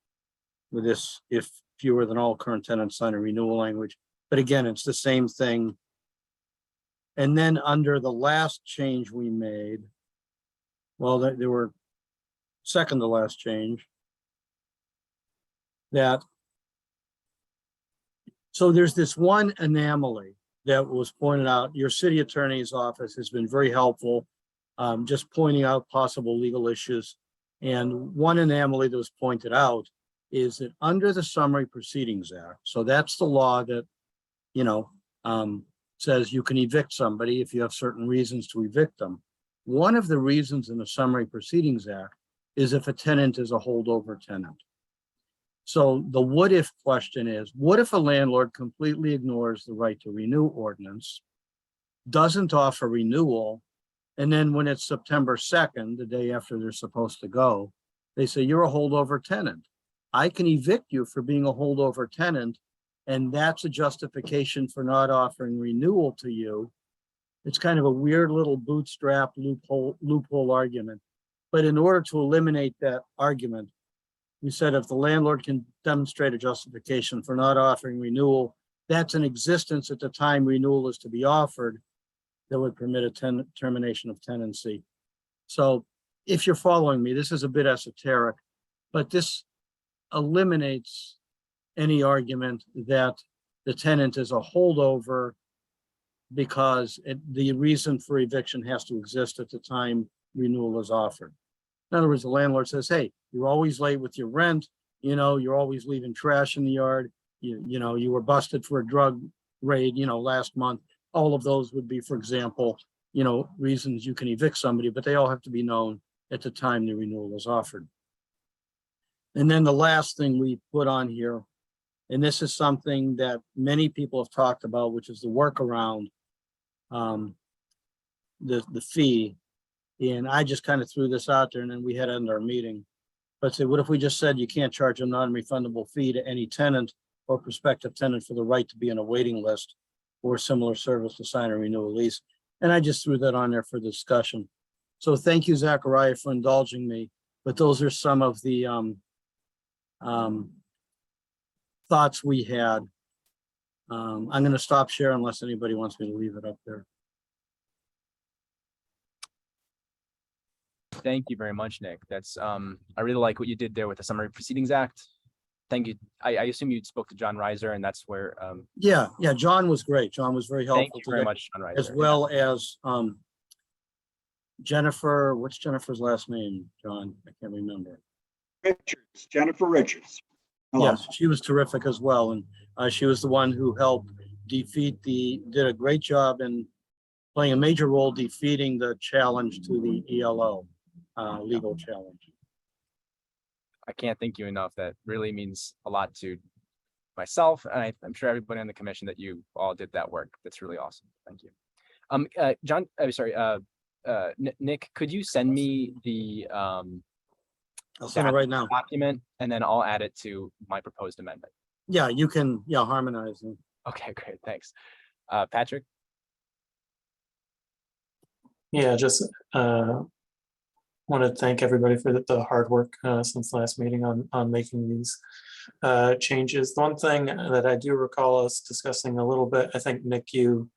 with this, if fewer than all current tenants sign a renewal language. But again, it's the same thing. And then under the last change we made, well, there were second to last change, that, so there's this one anomaly that was pointed out. Your city attorney's office has been very helpful, just pointing out possible legal issues. And one anomaly that was pointed out is that under the Summary Proceedings Act, so that's the law that, you know, says you can evict somebody if you have certain reasons to evict them. One of the reasons in the Summary Proceedings Act is if a tenant is a holdover tenant. So the what if question is, what if a landlord completely ignores the right to renew ordinance, doesn't offer renewal, and then when it's September 2nd, the day after they're supposed to go, they say, you're a holdover tenant. I can evict you for being a holdover tenant, and that's a justification for not offering renewal to you. It's kind of a weird little bootstrap loophole argument. But in order to eliminate that argument, we said if the landlord can demonstrate a justification for not offering renewal, that's in existence at the time renewal is to be offered, that would permit a termination of tenancy. So if you're following me, this is a bit esoteric, but this eliminates any argument that the tenant is a holdover because the reason for eviction has to exist at the time renewal is offered. In other words, the landlord says, hey, you're always late with your rent, you know, you're always leaving trash in the yard, you know, you were busted for a drug raid, you know, last month. All of those would be, for example, you know, reasons you can evict somebody, but they all have to be known at the time the renewal is offered. And then the last thing we put on here, and this is something that many people have talked about, which is the workaround, the fee. And I just kind of threw this out there and then we had to end our meeting. But say, what if we just said you can't charge a non-refundable fee to any tenant or prospective tenant for the right to be on a waiting list or similar service to sign a renewal lease? And I just threw that on there for discussion. So thank you, Zachariah, for indulging me. But those are some of the thoughts we had. I'm going to stop share unless anybody wants me to leave it up there. Thank you very much, Nick. That's I really like what you did there with the Summary Proceedings Act. Thank you. I assume you spoke to John Reiser, and that's where Yeah, John was great. John was very helpful. thank you very much, John Reiser. As well as Jennifer, what's Jennifer's last name, John? I can't remember. Richards, Jennifer Richards. Hello. Yes, she was terrific as well. And she was the one who helped did a great job in playing a major role defeating the challenge to the ELO, legal challenge. I can't thank you enough. That really means a lot to myself, and I'm sure everybody on the commission that you all did that work. That's really awesome. Thank you. John, I'm sorry, Nick, could you send me the I'll send it right now. Document, and then I'll add it to my proposed amendment. Yeah, you can, harmonize them. Okay, great, thanks. Patrick? Yeah, just want to thank everybody for the hard work since last meeting on making these changes. The one thing that I do recall us discussing a little bit, I think, Nick, you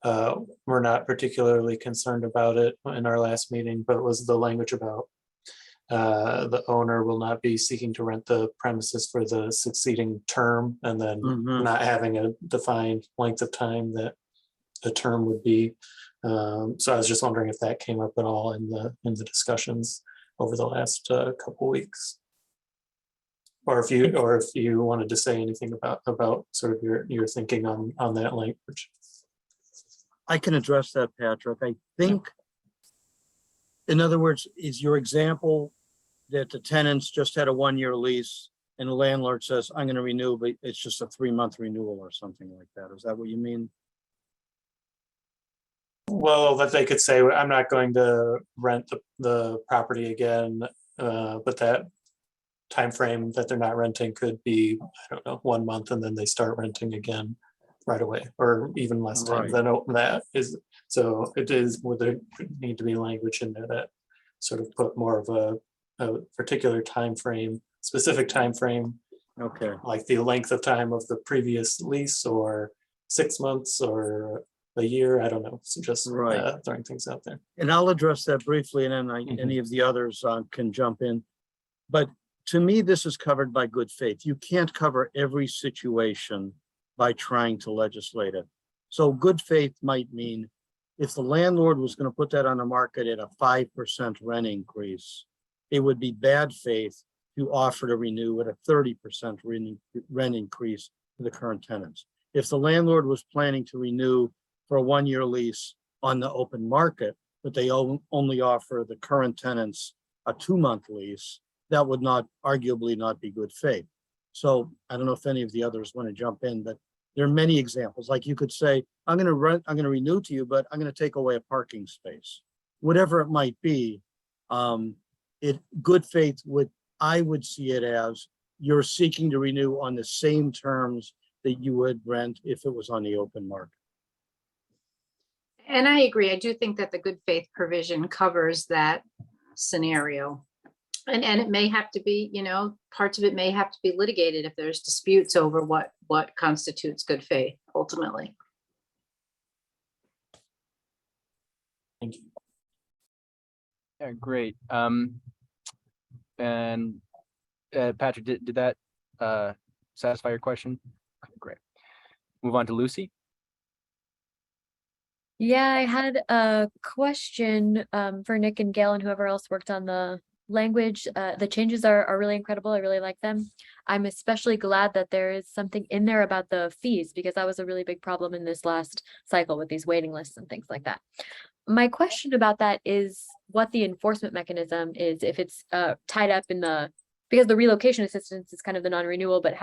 were not particularly concerned about it in our last meeting, but it was the language about the owner will not be seeking to rent the premises for the succeeding term, and then not having a defined length of time that the term would be. So I was just wondering if that came up at all in the discussions over the last couple weeks, or if you wanted to say anything about sort of your thinking on that language. I can address that, Patrick. I think, in other words, is your example that the tenants just had a 1-year lease and the landlord says, I'm gonna renew, but it's just a 3-month renewal or something like that. Is that what you mean? Well, that they could say, I'm not going to rent the property again, but that time frame that they're not renting could be, I don't know, 1 month, and then they start renting again right away, or even less time Right. than that is. So it is, would there need to be language in there that sort of put more of a particular time frame, specific time frame, Okay, like the length of time of the previous lease, or 6 months, or a year, I don't know. So just Right. throwing things out there. and I'll address that briefly and then Mhm. any of the others can jump in. But to me, this is covered by good faith. You can't cover every situation by trying to legislate it. So good faith might mean if the landlord was going to put that on the market at a 5% rent increase, it would be bad faith to offer to renew at a 30% rent increase to the current tenants. If the landlord was planning to renew for a 1-year lease on the open market, but they only offer the current tenants a 2-month lease, that would not arguably not be good faith. So I don't know if any of the others want to jump in, but there are many examples. Like you could say, I'm going to renew to you, but I'm going to take away a parking space. Whatever it might be, good faith I would see it as you're seeking to renew on the same terms that you would rent if it was on the open market. And I agree. I do think that the good faith provision covers that scenario. And it may have to be, parts of it may have to be litigated if there's disputes over what constitutes good faith ultimately. Thank you. Yeah, great. And Patrick, did that satisfy your question? Okay, great. Move on to Lucy. Yeah, I had a question for Nick and Gail and whoever else worked on the language. The changes are really incredible. I really like them. I'm especially glad that there is something in there about the fees, because that was a really big problem in this last cycle with these waiting lists and things like that. My question about that is what the enforcement mechanism is, if it's tied up in because the relocation assistance is kind of the non-renewal, but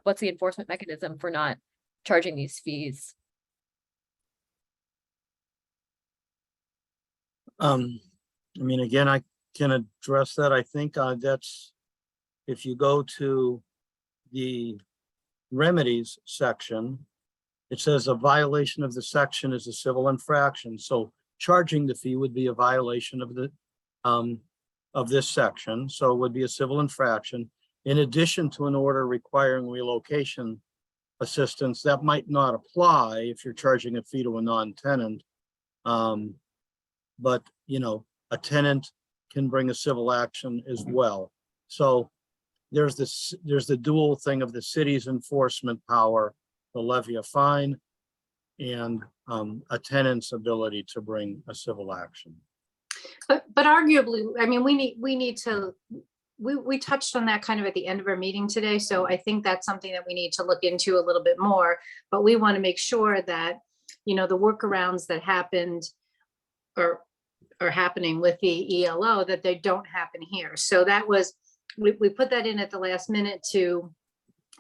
what's the enforcement mechanism for not charging these fees? Again, I can address that. I think that's, if you go to the remedies section, it says a violation of the section is a civil infraction. So charging the fee would be a violation of this section. So it would be a civil infraction. In addition to an order requiring relocation assistance, that might not apply if you're charging a fee to a non-tenant. But a tenant can bring a civil action as well. So there's the dual thing of the city's enforcement power to levy a fine and a tenant's ability to bring a civil action. But arguably, we touched on that kind of at the end of our meeting today. So I think that's something that we need to look into a little bit more, but we want to make sure that, the workarounds that happened or are happening with the ELO, that they don't happen here. So that was, we put that in at the last minute to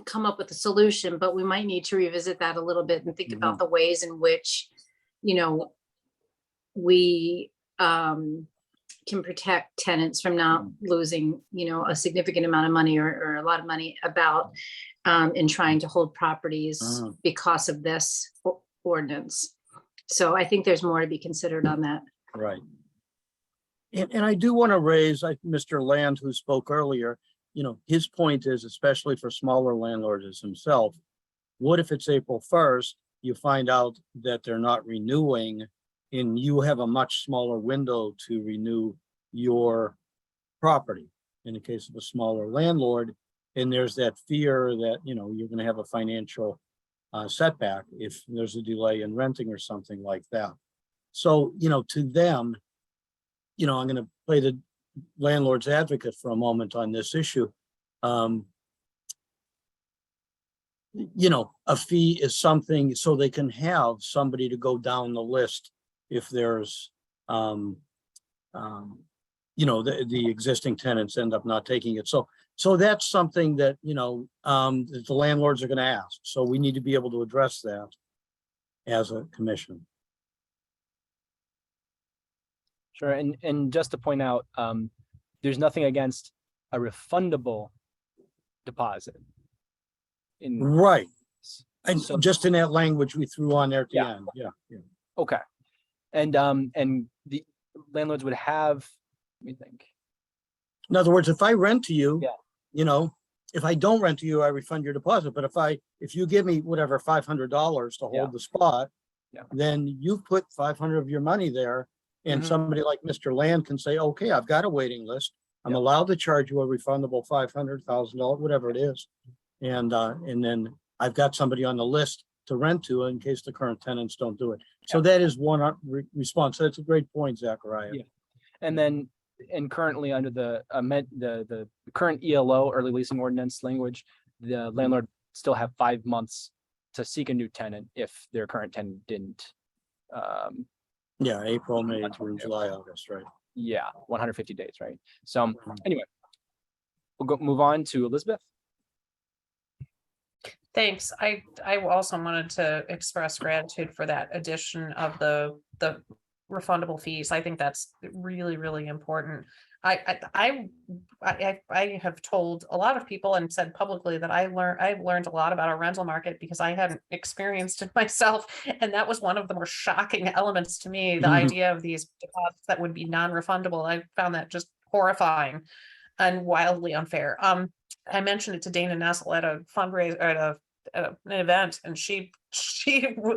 come up with a solution, but we might need to revisit that a little bit and think about the ways in which, we can protect tenants from not losing, a significant amount of money or a lot of money in trying to hold properties because of this ordinance. So I think there's more to be considered on that. Right. And I do want to raise Mr. Land, who spoke earlier, his point is, especially for smaller landlords as himself, what if it's April 1st, you find out that they're not renewing and you have a much smaller window to renew your property in the case of a smaller landlord. And there's that fear that, you're going to have a financial setback if there's a delay in renting or something like that. So, to them, I'm going to play the landlord's advocate for a moment on this issue. A fee is something so they can have somebody to go down the list if there's the existing tenants end up not taking it. So that's something that, that the landlords are going to ask. So we need to be able to address that as a commission. Sure, and just to point out, there's nothing against a refundable deposit. Right. And So- just in that language we threw on there at the Yeah. end. Yeah. Okay. And the landlords would have, let me think. In other words, if I rent to you, Yeah. if I don't rent to you, I refund your deposit. But if you give me whatever, $500 to Yeah. hold the spot, Yeah. then you've put 500 of your money there. And Mhm. somebody like Mr. Land can say, okay, I've got a waiting list. I'm Yeah. allowed to charge you a refundable $500,000, whatever it is. And then I've got somebody on the list to rent to in case the current tenants don't do it. So that is one response. That's a great point, Zachariah. Yeah. And currently under the current ELO, early leasing ordinance language, the landlord still have 5 months to seek a new tenant if their current tenant didn't. Yeah, April, May, June, July, August, right? Yeah, 150 days, right? So anyway, we'll move on to Elizabeth. Thanks. I also wanted to express gratitude for that addition of the refundable fees. I think that's really, really important. I have told a lot of people and said publicly that I've learned a lot about our rental market because I hadn't experienced it myself. And that was one of the more shocking elements to me, the idea of these deposits that would be non-refundable. I found that just horrifying and wildly unfair. I mentioned it to Dana Nessel at a fundraiser at an event, and she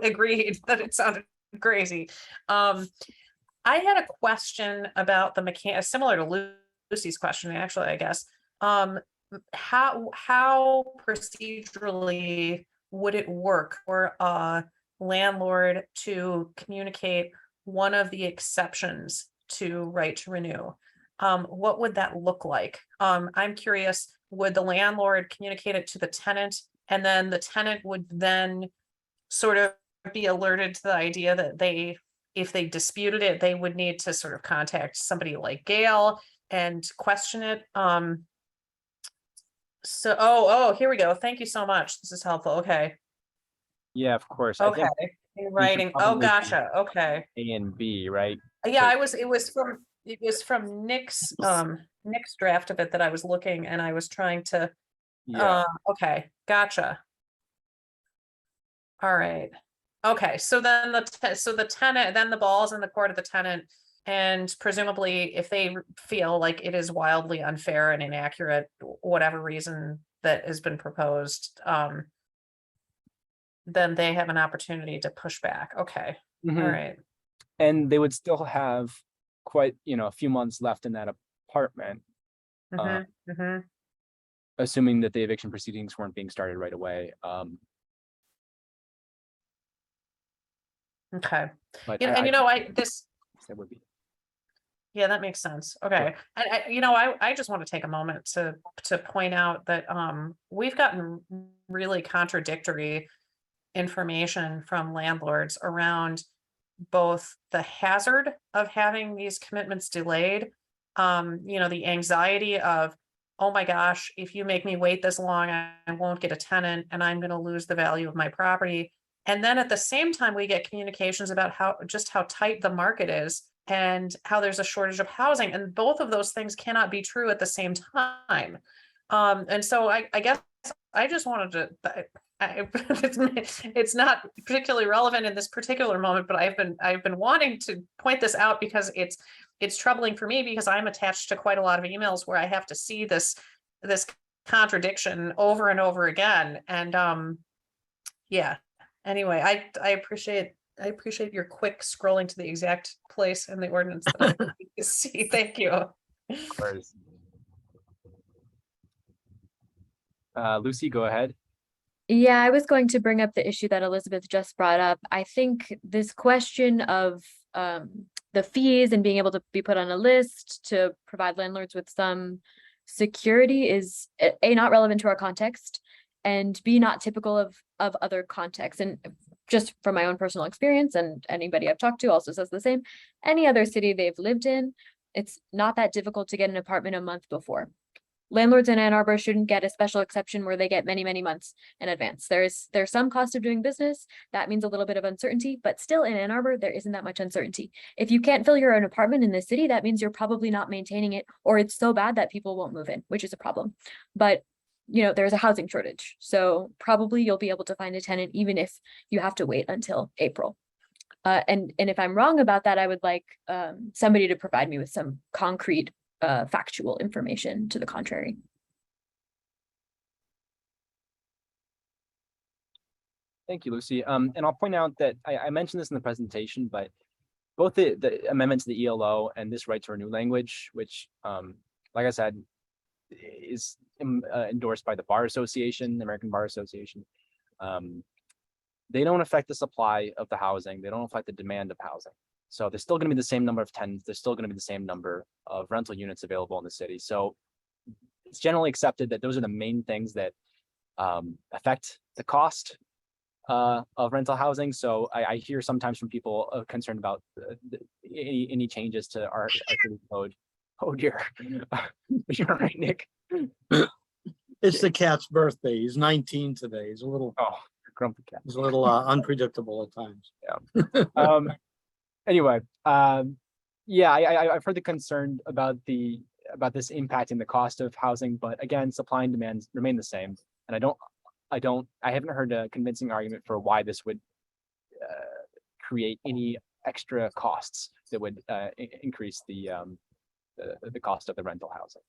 agreed that it sounded crazy. I had a question about the mechanic, similar to Lucy's question, actually, I guess. How procedurally would it work for a landlord to communicate one of the exceptions to right to renew? What would that look like? I'm curious, would the landlord communicate it to the tenant, and then the tenant would then sort of be alerted to the idea that if they disputed it, they would need to sort of contact somebody like Gail and question it. So, here we go. Thank you so much. This is helpful. Okay. Yeah, of course. Okay. I think In writing. Oh, probably gotcha. Okay. A and B, right? Yeah, it was from Nick's draft of it that I was looking, and I was trying to, Yeah. okay, gotcha. All right. Okay, so then the tenant, then the ball's in the court of the tenant, and presumably if they feel like it is wildly unfair and inaccurate, whatever reason that has been proposed, then they have an opportunity to push back. Okay, all right. And they would still have quite, a few months left in that apartment, assuming that the eviction proceedings weren't being started right away. Okay. But That would be. Yeah, that makes sense. Okay. I just want to take a moment to point out that we've gotten really contradictory information from landlords around both the hazard of having these commitments delayed, the anxiety of, oh my gosh, if you make me wait this long, I won't get a tenant and I'm going to lose the value of my property. And then at the same time, we get communications about how tight the market is and how there's a shortage of housing. And both of those things cannot be true at the same time. And so I guess I just wanted to, it's not particularly relevant in this particular moment, but I've been wanting to point this out because it's troubling for me because I'm attached to quite a lot of emails where I have to see this contradiction over and over again. And yeah. Anyway, I appreciate your quick scrolling to the exact place in the ordinance that I need to see. Thank you. Of course. Lucy, go ahead. Yeah, I was going to bring up the issue that Elizabeth just brought up. I think this question of the fees and being able to be put on a list to provide landlords with some security is A, not relevant to our context, and B, not typical of other contexts. And just from my own personal experience, and anybody I've talked to also says the same, any other city they've lived in, It's not that difficult to get an apartment a month before. Landlords in Ann Arbor shouldn't get a special exception where they get many, many months in advance. There's some cost of doing business. That means a little bit of uncertainty, but still in Ann Arbor, there isn't that much uncertainty. If you can't fill your own apartment in the city, that means you're probably not maintaining it, or it's so bad that people won't move in, which is a problem. But there's a housing shortage. So probably you'll be able to find a tenant even if you have to wait until April. And if I'm wrong about that, I would like somebody to provide me with some concrete factual information to the contrary. Thank you, Lucy. And I'll point out that I mentioned this in the presentation, but both the amendments to the ELO and this right to renew language, which, like I said, is endorsed by the Bar Association, the American Bar Association. They don't affect the supply of the housing. They don't affect the demand of housing. So there's still going to be the same number of tenants. There's still going to be the same number of rental units available in the city. So it's generally accepted that those are the main things that affect the cost of rental housing. So I hear sometimes from people concerned about any changes to our city code. Oh dear, you're right, Nick. It's the cat's birthday. He's 19 today. He's a little grumpy cat. He's a little unpredictable at times. Yeah. Anyway, yeah, I've heard the concern about this impacting the cost of housing, but again, supply and demand remain the same. And I haven't heard a convincing argument for why this would create any extra costs that would increase the cost of the rental housing.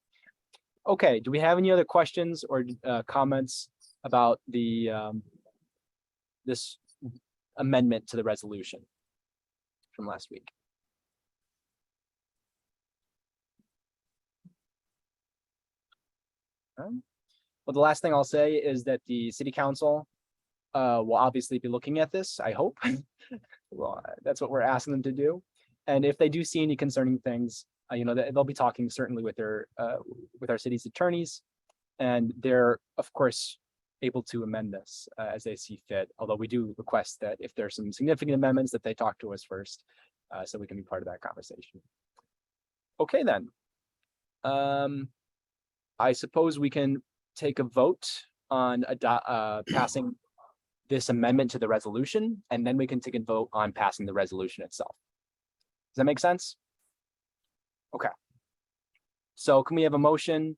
Okay, do we have any other questions or comments about this amendment to the resolution from last week? Well, the last thing I'll say is that the city council will obviously be looking at this, I hope. Well, that's what we're asking them to do. And if they do see any concerning things, they'll be talking certainly with our city's attorneys, and they're of course able to amend this as they see fit. Although we do request that if there's some significant amendments that they talk to us first, so we can be part of that conversation. Okay, then. I suppose we can take a vote on passing this amendment to the resolution, and then we can take a vote on passing the resolution itself. Does that make sense? Okay. So can we have a motion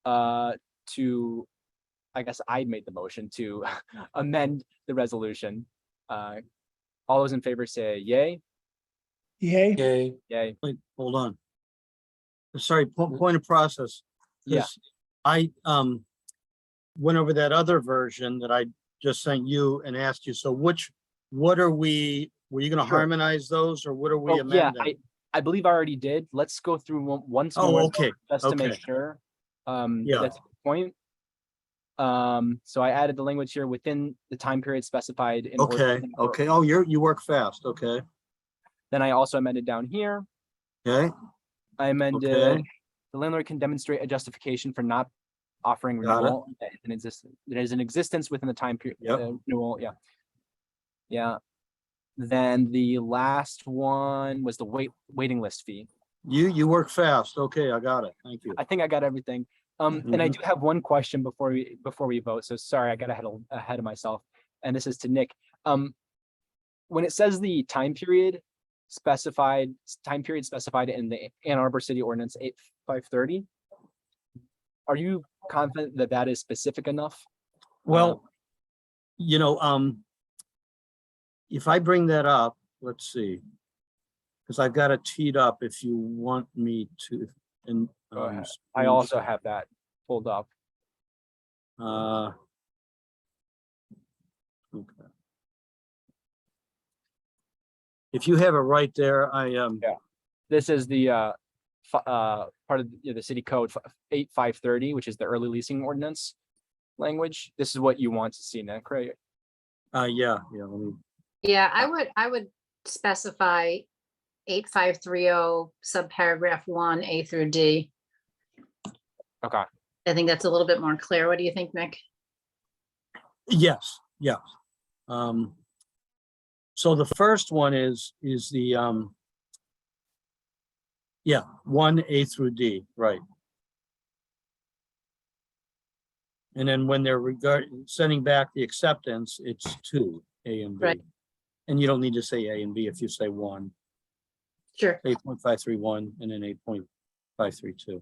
to, I guess I made the motion to amend the resolution. All those in favor say yay. Yay. Yay. Yay. Wait, hold on. Sorry, point of process. Yeah. I went over that other version that I just sent you and asked you. So were you going to harmonize those, or what are we amending? Yeah, I believe I already did. Let's go through once more. Oh, okay. Just to make sure. That's the point. So I added the language here within the time period specified in Okay. Okay. Oh, you work fast. Okay. Then I also amended down here. Okay. I amended the landlord can demonstrate a justification for not offering renewal that is in existence within the time period. Renewal. Yeah. Yeah. Then the last one was the waiting list fee. You work fast. Okay, I got it. Thank you. I think I got everything. And I do have one question before we vote. So sorry, I got ahead of myself. And this is to Nick. When it says the time period specified in the Ann Arbor City Ordinance 8530, are you confident that that is specific enough? Well, if I bring that up, let's see, because I've got it teed up if you want me to. And I also have that pulled up. Okay. If you have it right there, Yeah. This is the part of the city code 8530, which is the early leasing ordinance language. This is what you want to see, Nick, right? Yeah. Let me. Yeah, I would specify 8530 subparagraph 1 A through D. Okay. I think that's a little bit more clear. What do you think, Nick? Yes. Yeah. So the first one is the Yeah, 1A through D, right. And then when they're sending back the acceptance, it's 2, A and B. Right. And you don't need to say A and B if you say 1. Sure. 8.531 and then 8.532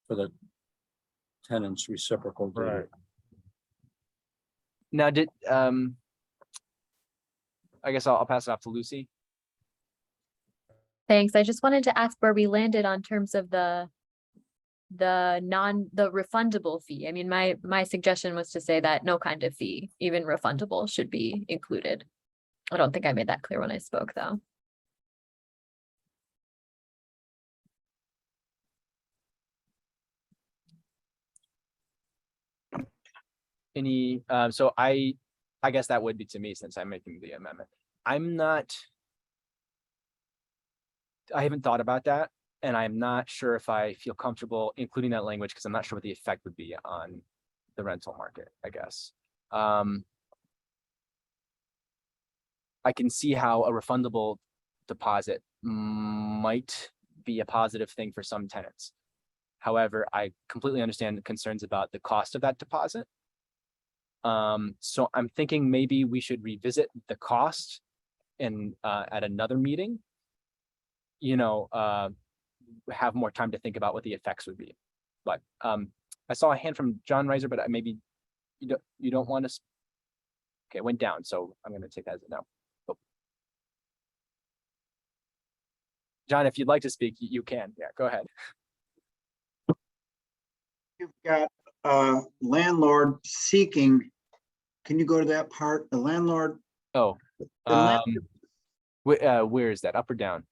for the tenants reciprocal. data. Right. Now, did I guess I'll pass it off to Lucy. Thanks. I just wanted to ask where we landed on terms of the refundable fee. I mean, my suggestion was to say that no kind of fee, even refundable, should be included. I don't think I made that clear when I spoke, though. Any, so I guess that would be to me since I'm making the amendment. I haven't thought about that, and I'm not sure if I feel comfortable including that language because I'm not sure what the effect would be on the rental market, I guess. I can see how a refundable deposit might be a positive thing for some tenants. However, I completely understand the concerns about the cost of that deposit. So I'm thinking maybe we should revisit the cost and at another meeting, you know, have more time to think about what the effects would be. But I saw a hand from John Reiser, but maybe you don't want to. Okay, it went down, so I'm going to take that as a no. Oh. John, if you'd like to speak, you can. Yeah, go ahead. You've got landlord seeking. Can you go to that part? The landlord. Oh, The where is that? Up or down?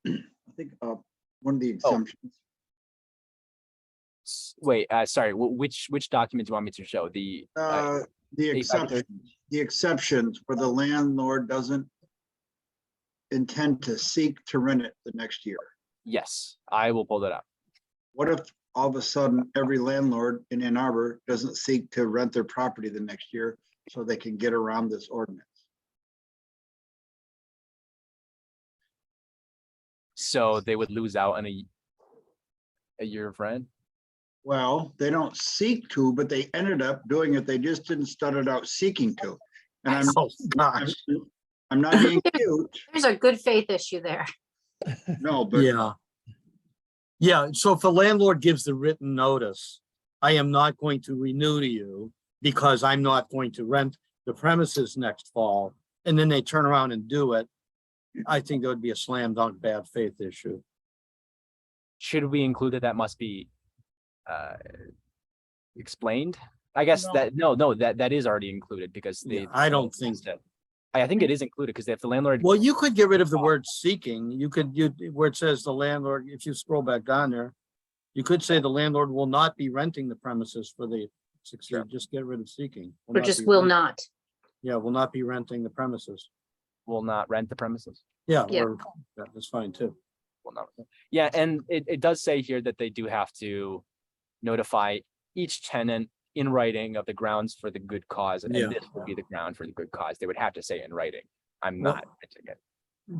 I think one of the exemptions. Wait, sorry. Which document do you want me to show? The exceptions where the landlord doesn't intend to seek to rent it the next year. Yes, I will pull that up. What if all of a sudden every landlord in Ann Arbor doesn't seek to rent their property the next year so they can get around this ordinance? So they would lose out on a year of rent? Well, they don't seek to, but they ended up doing it. They just didn't start it out seeking to. And I'm not being cute. There's a good faith issue there. No, but Yeah, so if the landlord gives the written notice, I am not going to renew to you because I'm not going to rent the premises next fall, and then they turn around and do it, I think that would be a slam dunk bad faith issue. Should we include that must be explained? I guess that is already included because I don't think that. I think it is included because if the landlord. Well, you could get rid of the word seeking. You could where it says the landlord, if you scroll back down there, you could say the landlord will not be renting the premises for the succeed. Just get rid of seeking. Or just will not. Yeah, will not be renting the premises. Will not rent the premises. Yeah, Yeah. or that's fine too. Will not. Yeah, and it does say here that they do have to notify each tenant in writing of the grounds for the good cause, and Yeah. this would be the ground for the good cause. They would have to say in writing, I'm Well, not renting it.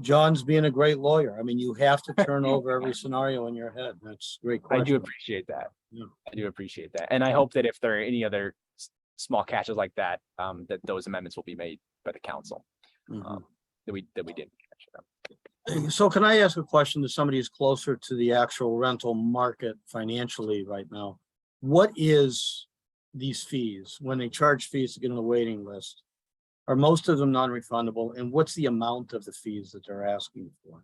John's being a great lawyer. I mean, you have to turn over every scenario in your head. That's a great I question. do appreciate that. Yeah. I do appreciate that. And I hope that if there are any other small catches like that, that those amendments will be made by the council. Mhm. That we didn't catch them. So can I ask a question to somebody who's closer to the actual rental market financially right now? What is these fees when they charge fees to get on the waiting list? Are most of them non-refundable? And what's the amount of the fees that they're asking for?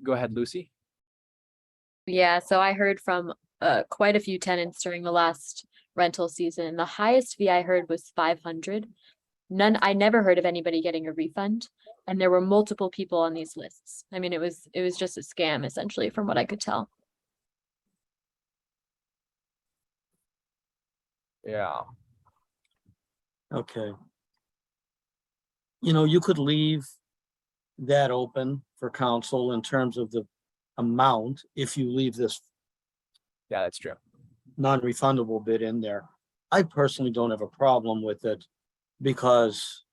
Go ahead, Lucy. Yeah, so I heard from quite a few tenants during the last rental season. The highest fee I heard was 500. I never heard of anybody getting a refund, and there were multiple people on these lists. I mean, it was just a scam essentially, from what I could tell. Yeah. Okay. You know, you could leave that open for council in terms of the amount if you leave this Yeah, that's true. non-refundable bid in there. I personally don't have a problem with it because,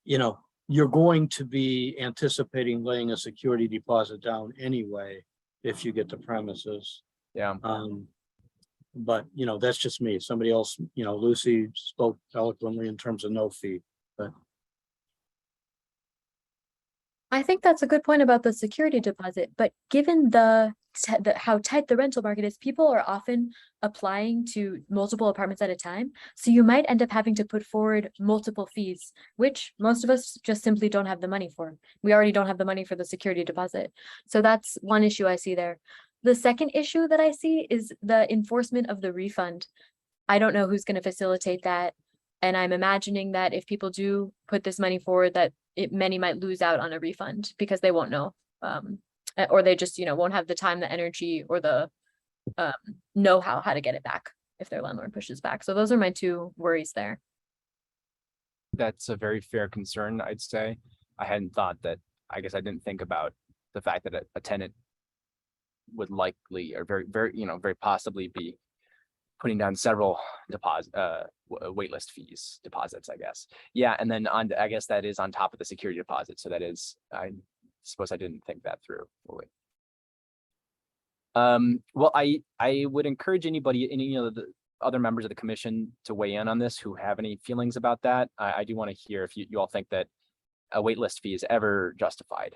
you know, you're going to be anticipating laying a security deposit down anyway, if you get the premises. Yeah. But, you know, that's just me. Somebody else, you know, Lucy spoke eloquently in terms of no fee, but I think that's a good point about the security deposit, but given how tight the rental market is, people are often applying to multiple apartments at a time. So you might end up having to put forward multiple fees, which most of us just simply don't have the money for. We already don't have the money for the security deposit. So that's one issue I see there. The second issue that I see is the enforcement of the refund. I don't know who's going to facilitate that. And I'm imagining that if people do put this money forward, that many might lose out on a refund because they won't know. Or they just, won't have the time, the energy, or the know-how to get it back if their landlord pushes back. So those are my two worries there. That's a very fair concern, I'd say. I hadn't thought that, I guess I didn't think about the fact that a tenant would likely, or very possibly be putting down several waitlist fees, deposits, I guess. Yeah, and then I guess that is on top of the security deposit. So that is, I suppose I didn't think that through fully. Well, I would encourage anybody, any of the other members of the commission to weigh in on this who have any feelings about that. I do want to hear if you all think that a waitlist fee is ever justified.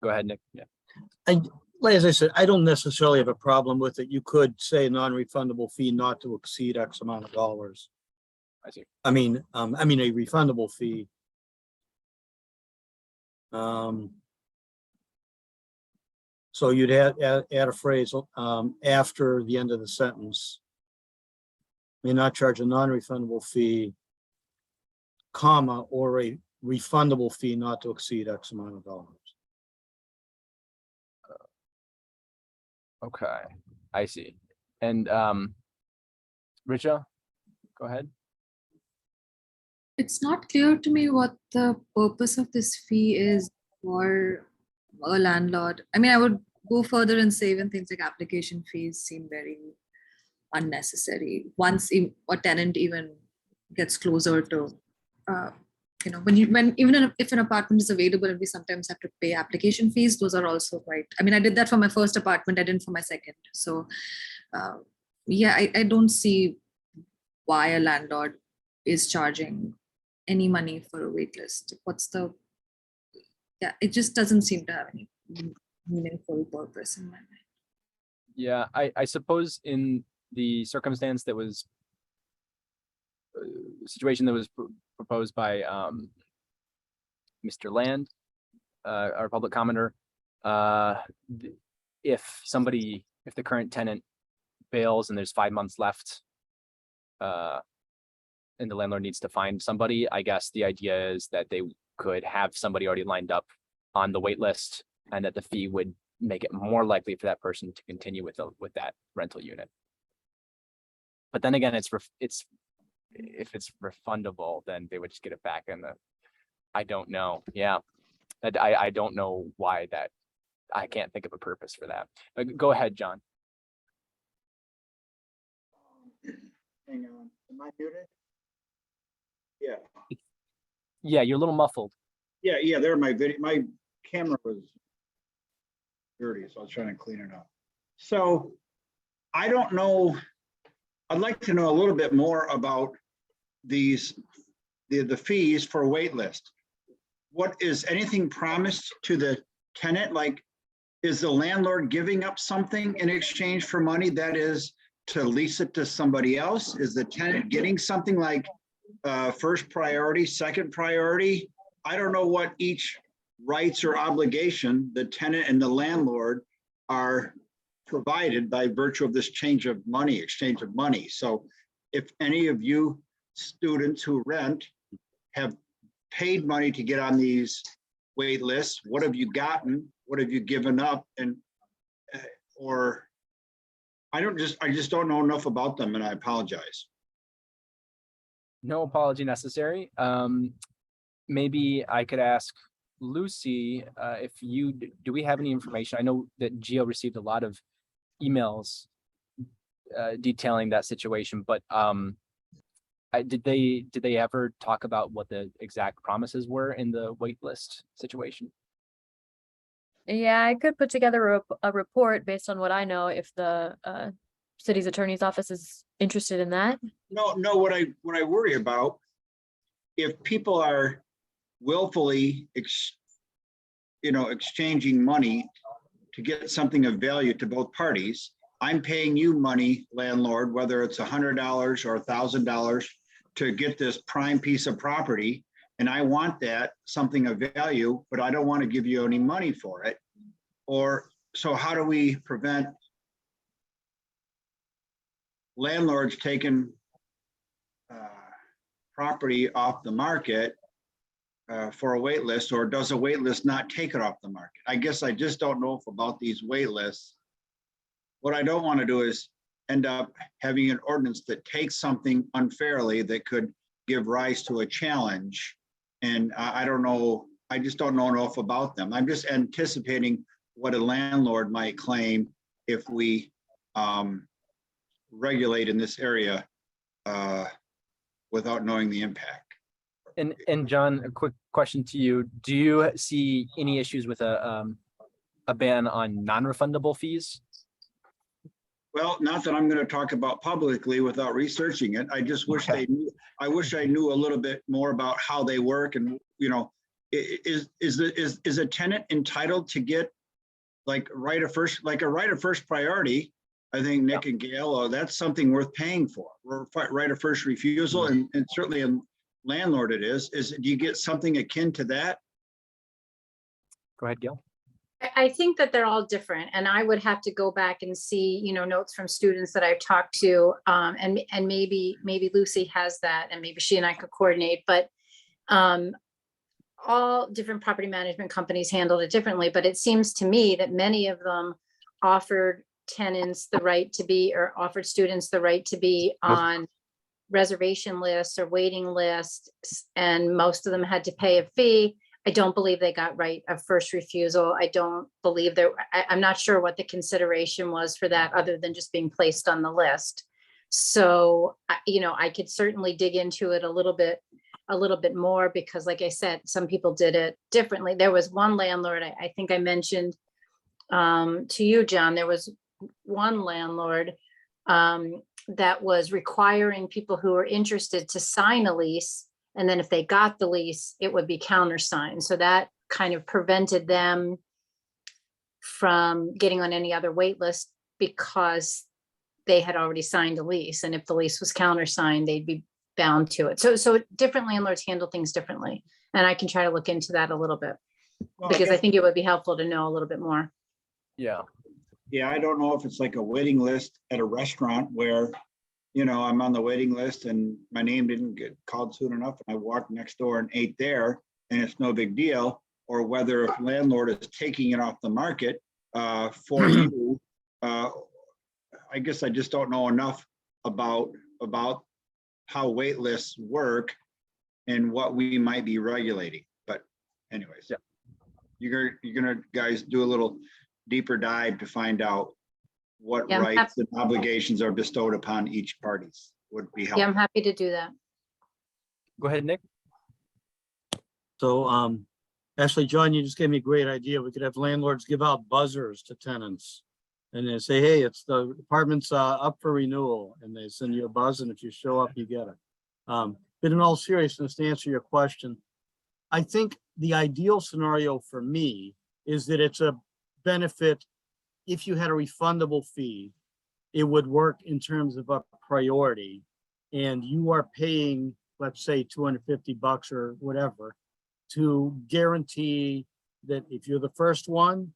Go ahead, Nick. Yeah. As I said, I don't necessarily have a problem with it. You could say non-refundable fee not to exceed X amount of dollars. I see. I mean a refundable fee. So you'd add a phrase after the end of the sentence. May not charge a non-refundable fee, comma, or a refundable fee not to exceed X amount of dollars. Okay, I see. And Richa, go ahead. It's not clear to me what the purpose of this fee is for a landlord. I mean, I would go further and say even things like application fees seem very unnecessary. Once a tenant even gets closer to, if an apartment is available and we sometimes have to pay application fees, those are also quite, I mean, I did that for my first apartment, I didn't for my second. So I don't see why a landlord is charging any money for a wait list. It just doesn't seem to have any meaningful purpose in my mind. Yeah, I suppose in the circumstance that was situation that was proposed by Mr. Land, our public commenter, if the current tenant bails and there's 5 months left, and the landlord needs to find somebody, I guess the idea is that they could have somebody already lined up on the wait list, and that the fee would make it more likely for that person to continue with that rental unit. But then again, if it's refundable, then they would just get it back. And I don't know. Yeah, I don't know why that. I can't think of a purpose for that. Go ahead, John. Hang on, am I muted? Yeah. Yeah, you're a little muffled. Yeah, there my camera was dirty, so I was trying to clean it up. So I don't know. I'd like to know a little bit more about the fees for a wait list. What is anything promised to the tenant? Like, is the landlord giving up something in exchange for money that is to lease it to somebody else? Is the tenant getting something like first priority, second priority? I don't know what each rights or obligation the tenant and the landlord are provided by virtue of this exchange of money. So if any of you students who rent have paid money to get on these wait lists, what have you gotten? What have you given up? And or I just don't know enough about them, and I apologize. No apology necessary. Maybe I could ask Lucy if do we have any information? I know that Gio received a lot of emails detailing that situation, but did they ever talk about what the exact promises were in the wait list situation? Yeah, I could put together a report based on what I know if the city's attorney's office is interested in that. No, what I worry about, if people are willfully exchanging money to get something of value to both parties. I'm paying you money, landlord, whether it's $100 or $1,000 to get this prime piece of property. And I want that something of value, but I don't want to give you any money for it. So how do we prevent landlords taking property off the market for a wait list, or does a wait list not take it off the market? I guess I just don't know about these wait lists. What I don't want to do is end up having an ordinance that takes something unfairly that could give rise to a challenge. And I don't know, I just don't know enough about them. I'm just anticipating what a landlord might claim if we regulate in this area without knowing the impact. And John, a quick question to you. Do you see any issues with a ban on non-refundable fees? Well, not that I'm going to talk about publicly without researching it. I just wish they knew. I wish I knew a little bit more about how they work, and is a tenant entitled to get like a right of first priority? I think Nick and Gail, that's something worth paying for. Right of first refusal, and certainly in landlord it is. Do you get something akin to that? Go ahead, Gail. I think that they're all different, and I would have to go back and see, notes from students that I've talked to, and maybe Lucy has that, and maybe she and I could coordinate, but all different property management companies handled it differently. But it seems to me that many of them offered tenants the right to be, or offered students the right to be on reservation lists or waiting lists, and most of them had to pay a fee. I don't believe they got right of first refusal. I don't believe I'm not sure what the consideration was for that other than just being placed on the list. So, I could certainly dig into it a little bit more, because like I said, some people did it differently. There was one landlord, I think I mentioned to you, John, there was one landlord that was requiring people who were interested to sign a lease. And then if they got the lease, it would be countersigned. So that kind of prevented them from getting on any other wait list, because they had already signed a lease. And if the lease was countersigned, they'd be bound to it. So different landlords handle things differently. And I can try to look into that a little bit, because I think it would be helpful to know a little bit more. Yeah. Yeah, I don't know if it's like a waiting list at a restaurant where I'm on the waiting list and my name didn't get called soon enough, and I walked next door and ate there, and it's no big deal, or whether if landlord is taking it off the market for you. I guess I just don't know enough about how wait lists work and what we might be regulating. But anyways, yeah, you're gonna guys do a little deeper dive to find out what rights and obligations are bestowed upon each parties would be helpful. Yeah, I'm happy to do that. Go ahead, Nick. So actually, John, you just gave me a great idea. We could have landlords give out buzzers to tenants, and they say, hey, it's the apartment's up for renewal, and they send you a buzz, and if you show up, you get it. But in all seriousness, to answer your question, I think the ideal scenario for me is that it's a benefit. If you had a refundable fee, it would work in terms of a priority, and you are paying, let's say, $250 or whatever, to guarantee that if you're the first one,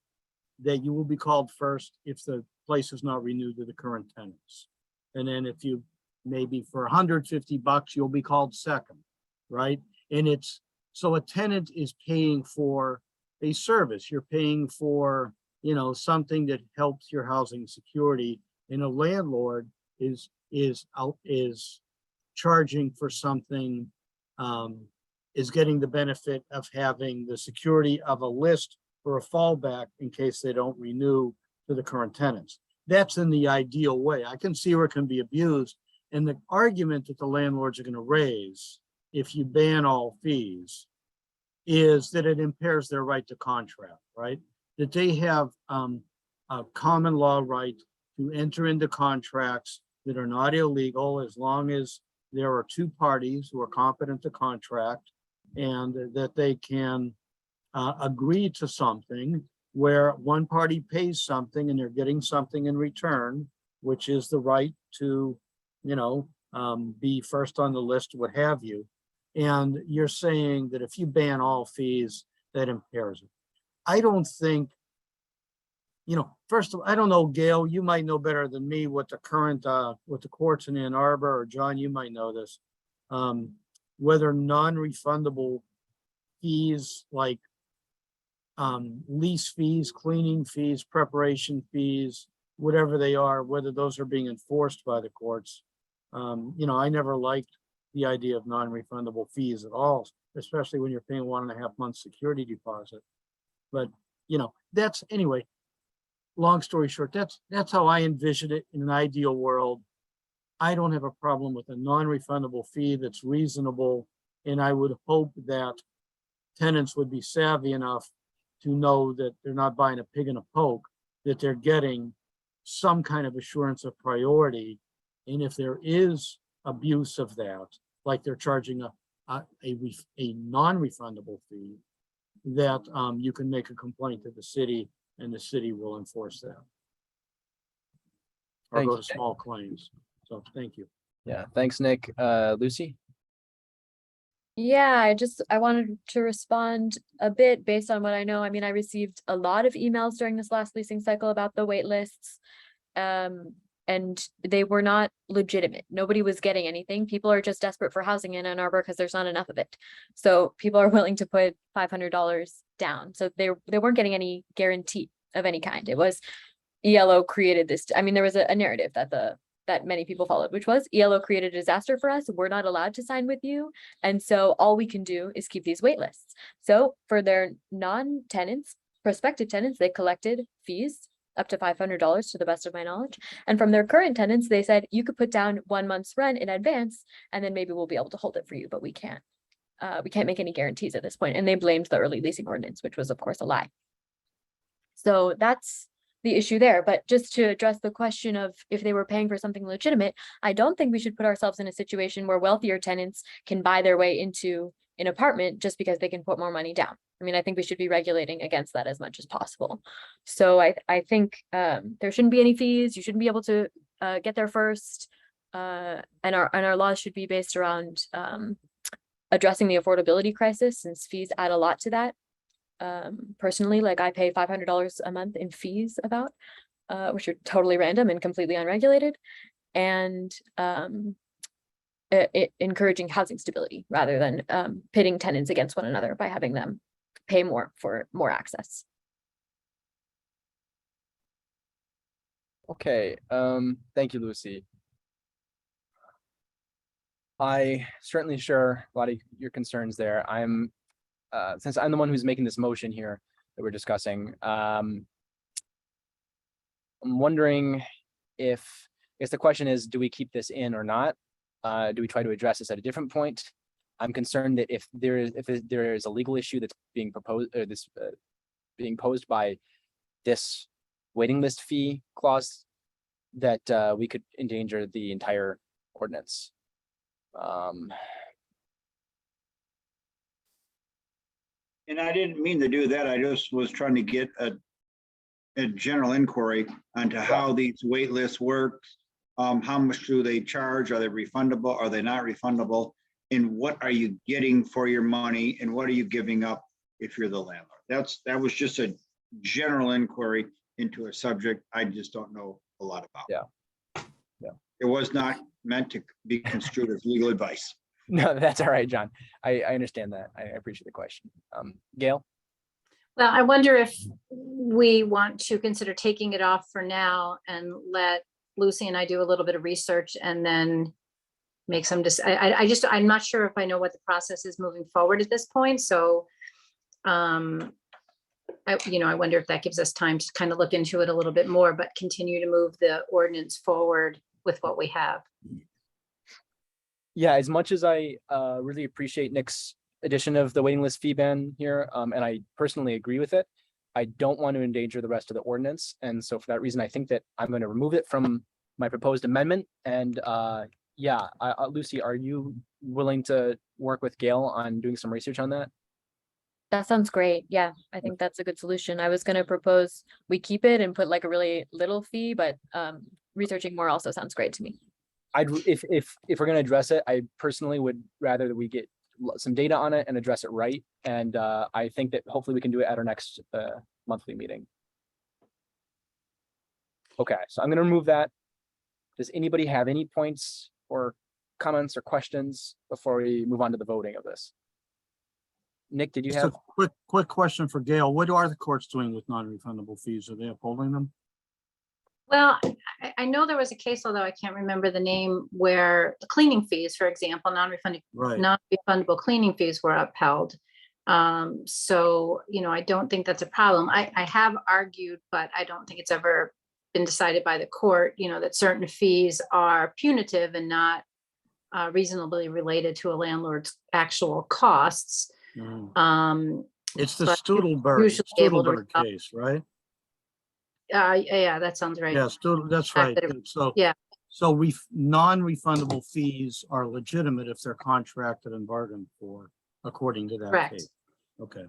that you will be called first if the place is not renewed to the current tenants. And then if you maybe for $150, you'll be called second, right? And it's so a tenant is paying for a service. You're paying for something that helps your housing security, and a landlord is charging for something, is getting the benefit of having the security of a list for a fallback in case they don't renew to the current tenants. that's in the ideal way. I can see where it can be abused. And the argument that the landlords are going to raise, if you ban all fees, is that it impairs their right to contract, right? That they have a common law right to enter into contracts that are not illegal as long as there are two parties who are competent to contract, and that they can agree to something where one party pays something and they're getting something in return, which is the right to, be first on the list, what have you. And you're saying that if you ban all fees, that impairs it. I don't think, first of all, I don't know, Gail, you might know better than me what the current, what the courts in Ann Arbor, or John, you might know this, whether non-refundable fees like lease fees, cleaning fees, preparation fees, whatever they are, whether those are being enforced by the courts. I never liked the idea of non-refundable fees at all, especially when you're paying 1.5 months security deposit. But, that's, anyway, long story short, that's how I envision it in an ideal world. I don't have a problem with a non-refundable fee that's reasonable. And I would hope that tenants would be savvy enough to know that they're not buying a pig in a poke, that they're getting some kind of assurance of priority. And if there is abuse of that, like they're charging a non-refundable fee, that you can make a complaint to the city and the city will enforce that. Or Thank go you, to small claims. So thank you. Yeah, thanks, Nick. Lucy? Yeah, I wanted to respond a bit based on what I know. I mean, I received a lot of emails during this last leasing cycle about the wait lists. And they were not legitimate. Nobody was getting anything. People are just desperate for housing in Ann Arbor because there's not enough of it. So people are willing to put $500 down. So they weren't getting any guarantee of any kind. It was ELO created this. I mean, there was a narrative that many people followed, which was ELO created a disaster for us. We're not allowed to sign with you. And so all we can do is keep these wait lists. So for their non-tenants, prospective tenants, they collected fees up to $500 to the best of my knowledge. And from their current tenants, they said, you could put down 1 month's rent in advance, and then maybe we'll be able to hold it for you, but we can't make any guarantees at this point. And they blamed the early leasing ordinance, which was of course a lie. So that's the issue there. But just to address the question of if they were paying for something legitimate, I don't think we should put ourselves in a situation where wealthier tenants can buy their way into an apartment just because they can put more money down. I mean, I think we should be regulating against that as much as possible. So I think there shouldn't be any fees. You shouldn't be able to get there first. And our laws should be based around addressing the affordability crisis, since fees add a lot to that. Personally, like I pay $500 a month in fees which are totally random and completely unregulated. And encouraging housing stability rather than pitting tenants against one another by having them pay more for more access. Okay, thank you, Lucy. I certainly share a lot of your concerns there. Since I'm the one who's making this motion here that we're discussing, I'm wondering I guess the question is, do we keep this in or not? Do we try to address this at a different point? I'm concerned that if there is a legal issue that's being proposed, or being posed by this waiting list fee clause, that we could endanger the entire ordinance. And I didn't mean to do that. I just was trying to get a general inquiry onto how these wait lists work. How much do they charge? Are they refundable? Are they not refundable? And what are you getting for your money? And what are you giving up if you're the landlord? That was just a general inquiry into a subject I just don't know a lot about. Yeah. It was not meant to be construed as legal advice. No, that's all right, John. I understand that. I appreciate the question. Gail? Well, I wonder if we want to consider taking it off for now and let Lucy and I do a little bit of research and then make some, I'm not sure if I know what the process is moving forward at this point. So I wonder if that gives us time to kind of look into it a little bit more, but continue to move the ordinance forward with what we have. Yeah, as much as I really appreciate Nick's addition of the waiting list fee ban here, and I personally agree with it, I don't want to endanger the rest of the ordinance. And so for that reason, I think that I'm going to remove it from my proposed amendment. And yeah, Lucy, are you willing to work with Gail on doing some research on that? That sounds great. Yeah, I think that's a good solution. I was gonna propose we keep it and put like a really little fee, but researching more also sounds great to me. If we're going to address it, I personally would rather that we get some data on it and address it right. And I think that hopefully we can do it at our next monthly meeting. Okay, so I'm going to remove that. Does anybody have any points or comments or questions before we move on to the voting of this? Nick, did you Just have? a quick question for Gail. What are the courts doing with non-refundable fees? Are they upholding them? Well, I know there was a case, although I can't remember the name, where the cleaning fees, for example, Right. non-refundable cleaning fees were upheld. So, I don't think that's a problem. I have argued, but I don't think it's ever been decided by the court, that certain fees are punitive and not reasonably related to a landlord's actual costs. It's the so Studelberg case, right? Yeah, that sounds right. Yeah, that's right. So yeah. So non-refundable fees are legitimate if they're contracted and bargained for, according to that Correct. case. Okay.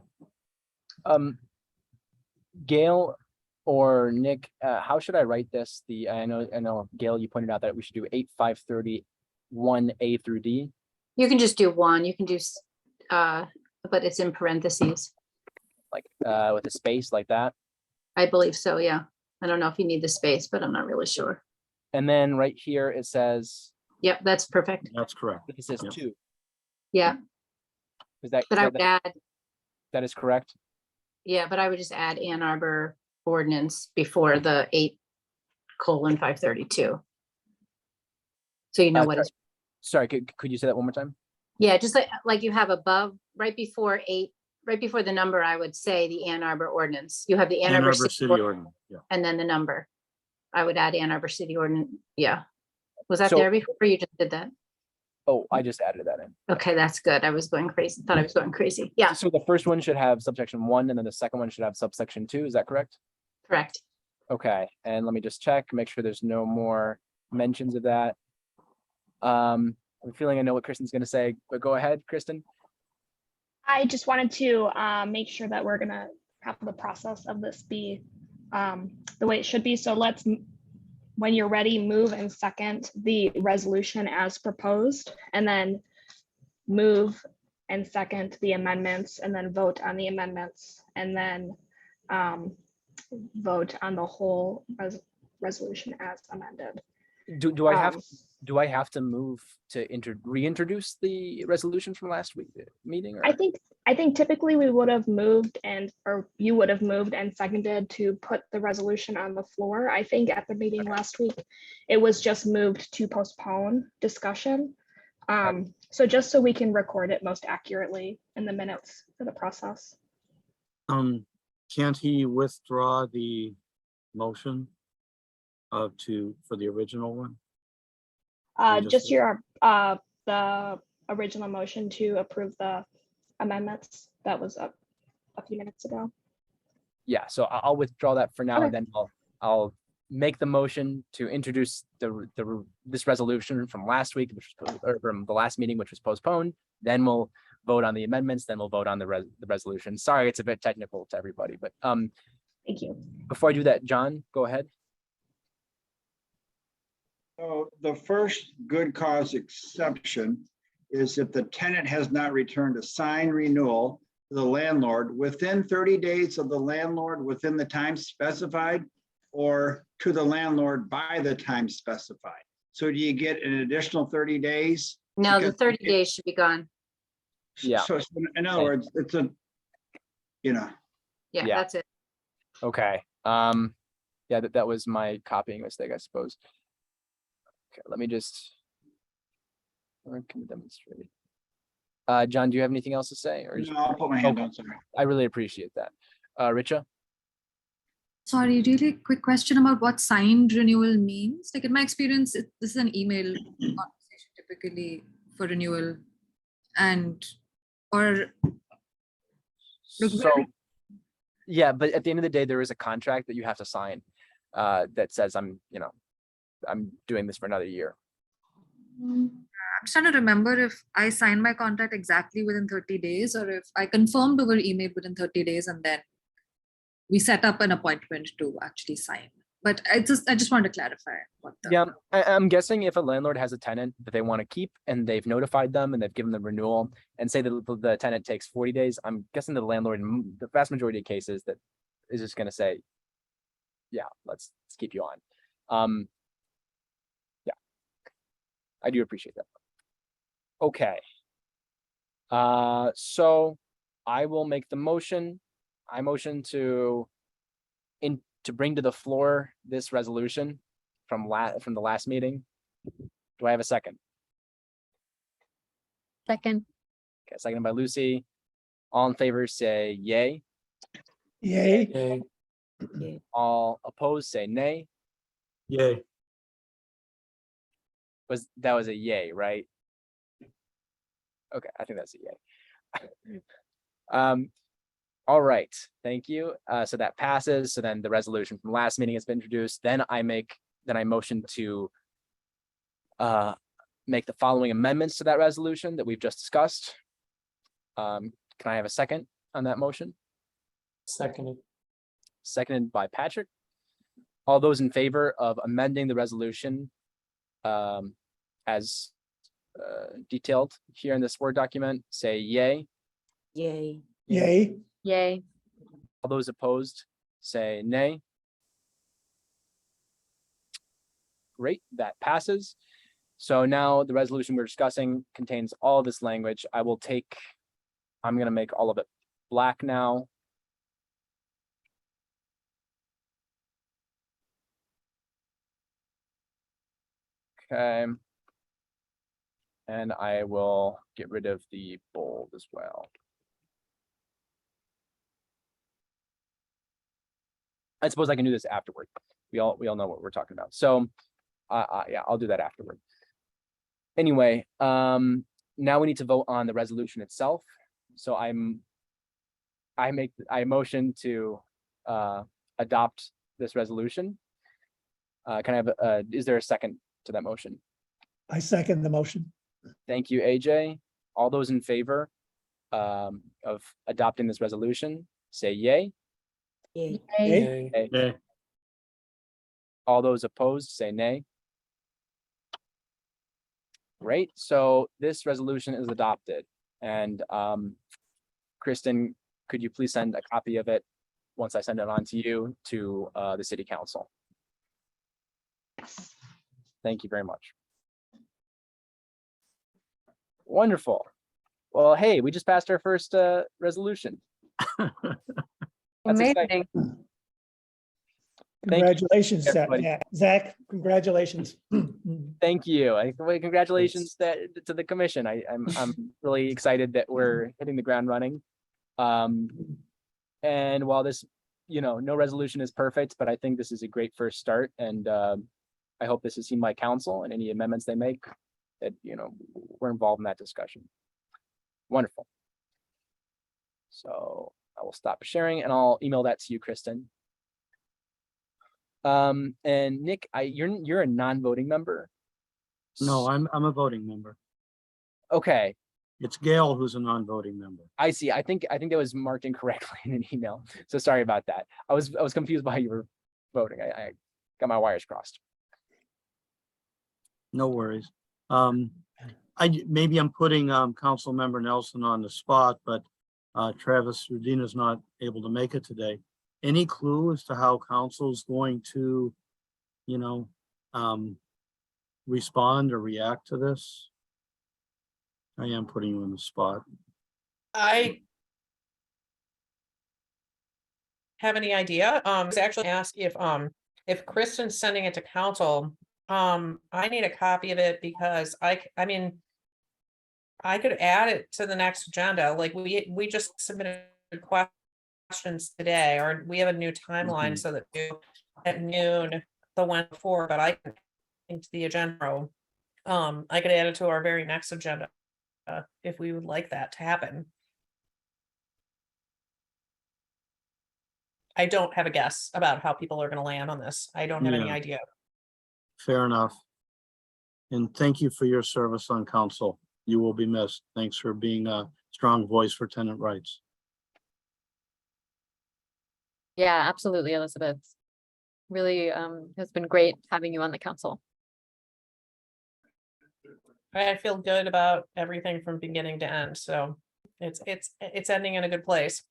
Gail or Nick, how should I write this? I know Gail, you pointed out that we should do 8-530-1A through D. You can just do one. You can do, but it's in parentheses. Like with a space like that. I believe so. Yeah. I don't know if you need the space, but I'm not really sure. And then right here it says. Yep, that's perfect. That's correct. It says 2. Yeah. But I would add. That is correct. Yeah, but I would just add Ann Arbor ordinance before the 8:532. So you know what is. Sorry, could you say that one more time? Yeah, just like you have above, right before the number, I would say the Ann Arbor ordinance. You have the Ann Arbor City ordinance, yeah. And then the number. I would add Ann Arbor City ordinance. Yeah. Was that So- there before or you just did that? Oh, I just added that in. Okay, that's good. I was going crazy. Thought I was going crazy. Yeah, So the first one should have subsection 1 and then the second one should have subsection 2. Is that correct? correct. Okay, and let me just check, make sure there's no more mentions of that. I'm feeling I know what Kristen's gonna say, but go ahead, Kristen. I just wanted to make sure that we're gonna have the process of this be the way it should be. So let's, when you're ready, move and second the resolution as proposed, and then move and second the amendments, and then vote on the amendments, and then vote on the whole resolution as amended. Do I have to move to reintroduce the resolution from last week meeting? Or? I think typically we would have moved or you would have moved and seconded to put the resolution on the floor. I think at the meeting last week, it was just moved to postpone discussion. So just so we can record it most accurately in the minutes for the process. Can't he withdraw the motion for the original one? Just your the original motion to approve the amendments that was up a few minutes ago. Yeah, so I'll withdraw that for now, Okay. and then I'll make the motion to introduce this resolution from last week, which was or from the last meeting, which was postponed. Then we'll vote on the amendments. Then we'll vote on the resolution. Sorry, it's a bit technical to everybody, but Thank you. before I do that, John, go ahead. So the first good cause exception is if the tenant has not returned a signed renewal to the landlord within 30 days of the landlord within the time specified, or to the landlord by the time specified. So do you get an additional 30 days? No, the Because- 30 days should be gone. Yeah. So in other words, it's a, Yeah, Yeah. that's it. Okay. Yeah, that was my copying mistake, I suppose. Okay, let me just. Or can we demonstrate? John, do you have anything else to say? Or no, I'll put my hand down, sorry. I really appreciate that. Richa? Sorry, really quick question about what signed renewal means. Like in my experience, this is an email conversation typically for renewal, and or look, So, yeah, but at the end of the day, there is a contract that you have to sign that says I'm doing this for another year. I'm just trying to remember if I signed my contract exactly within 30 days or if I confirmed over email within 30 days and then we set up an appointment to actually sign. But I just wanted to clarify what the Yeah, I'm guessing if a landlord has a tenant that they want to keep and they've notified them and they've given them renewal and say that the tenant takes 40 days, I'm guessing the landlord in the vast majority of cases that is just going to say, yeah, let's keep you on. Yeah, I do appreciate that. Okay. So I will make the motion. I motion to bring to the floor this resolution from the last meeting. Do I have a second? Second. Okay, seconded by Lucy. All in favor say yay. Yay. Yay. All opposed say nay. Yay. That was a yay, right? Okay, I think that's a yay. All right, thank you. So that passes. So then the resolution from last meeting has been introduced. Then I motion to make the following amendments to that resolution that we've just discussed. Can I have a second on that motion? Seconded. Seconded by Patrick. All those in favor of amending the resolution as detailed here in this Word document, say yay. Yay. Yay. Yay. All those opposed, say nay. Great, that passes. So now the resolution we're discussing contains all of this language. I'm going to make all of it black now. Okay. And I will get rid of the bold as well. I suppose I can do this afterward. We all know what we're talking about. So yeah, I'll do that afterward. Anyway, now we need to vote on the resolution itself. So I motion to adopt this resolution. Can I have is there a second to that motion? I second the motion. Thank you, AJ. All those in favor of adopting this resolution, say yay. Yay. Yay. Yay. Yay. All those opposed, say nay. Great, so this resolution is adopted. And Kristen, could you please send a copy of it once I send it on to you to the city council? Thank you very much. Wonderful. Well, hey, we just passed our first resolution. That's exciting. Amazing. Congratulations, everybody. Zach. Congratulations. Thank you. Congratulations to the commission. I'm really excited that we're hitting the ground running. And while this, no resolution is perfect, but I think this is a great first start. And I hope this is seen by council and any amendments they make that, we're involved in that discussion. Wonderful. So I will stop sharing and I'll email that to you, Kristen. And Nick, you're a non-voting member. No, I'm a voting member. Okay. It's Gail who's a non-voting member. I see. I think that was marked incorrectly in an email. So sorry about that. I was confused by how you were voting. I got my wires crossed. No worries. Maybe I'm putting Council Member Nelson on the spot, but Travis Rudina's not able to make it today. Any clue as to how council's going to, respond or react to this? I am putting you on the spot. I have any idea? I was actually asked if Kristen's sending it to council, I need a copy of it because I could add it to the next agenda. Like we just submitted questions today, or we have a new timeline so that you at noon the one before, but I can into the agenda. I could add it to our very next agenda if we would like that to happen. I don't have a guess about how people are going to land on this. I don't have any Yeah. idea. Fair enough. And thank you for your service on council. You will be missed. Thanks for being a strong voice for tenant rights. Yeah, absolutely, Elizabeth. Really has been great having you on the council. I feel good about everything from beginning to end, so it's ending in a good place.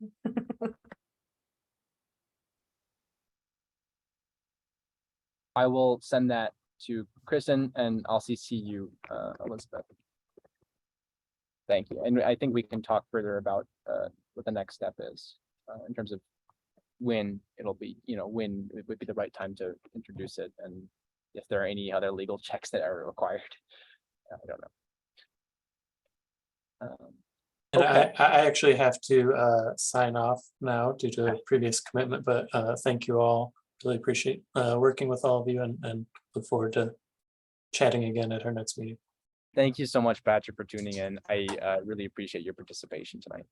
I will send that to Kristen and I'll CC you, Elizabeth. Thank you. And I think we can talk further about what the next step is in terms of when it'll be, when it would be the right time to introduce it and if there are any other legal checks that are required. I don't know. And Okay. I actually have to sign off now due to a previous commitment, but thank you all. Really appreciate working with all of you and look forward to chatting again at our next meeting. Thank you so much, Patrick, for tuning in. I really appreciate your participation tonight.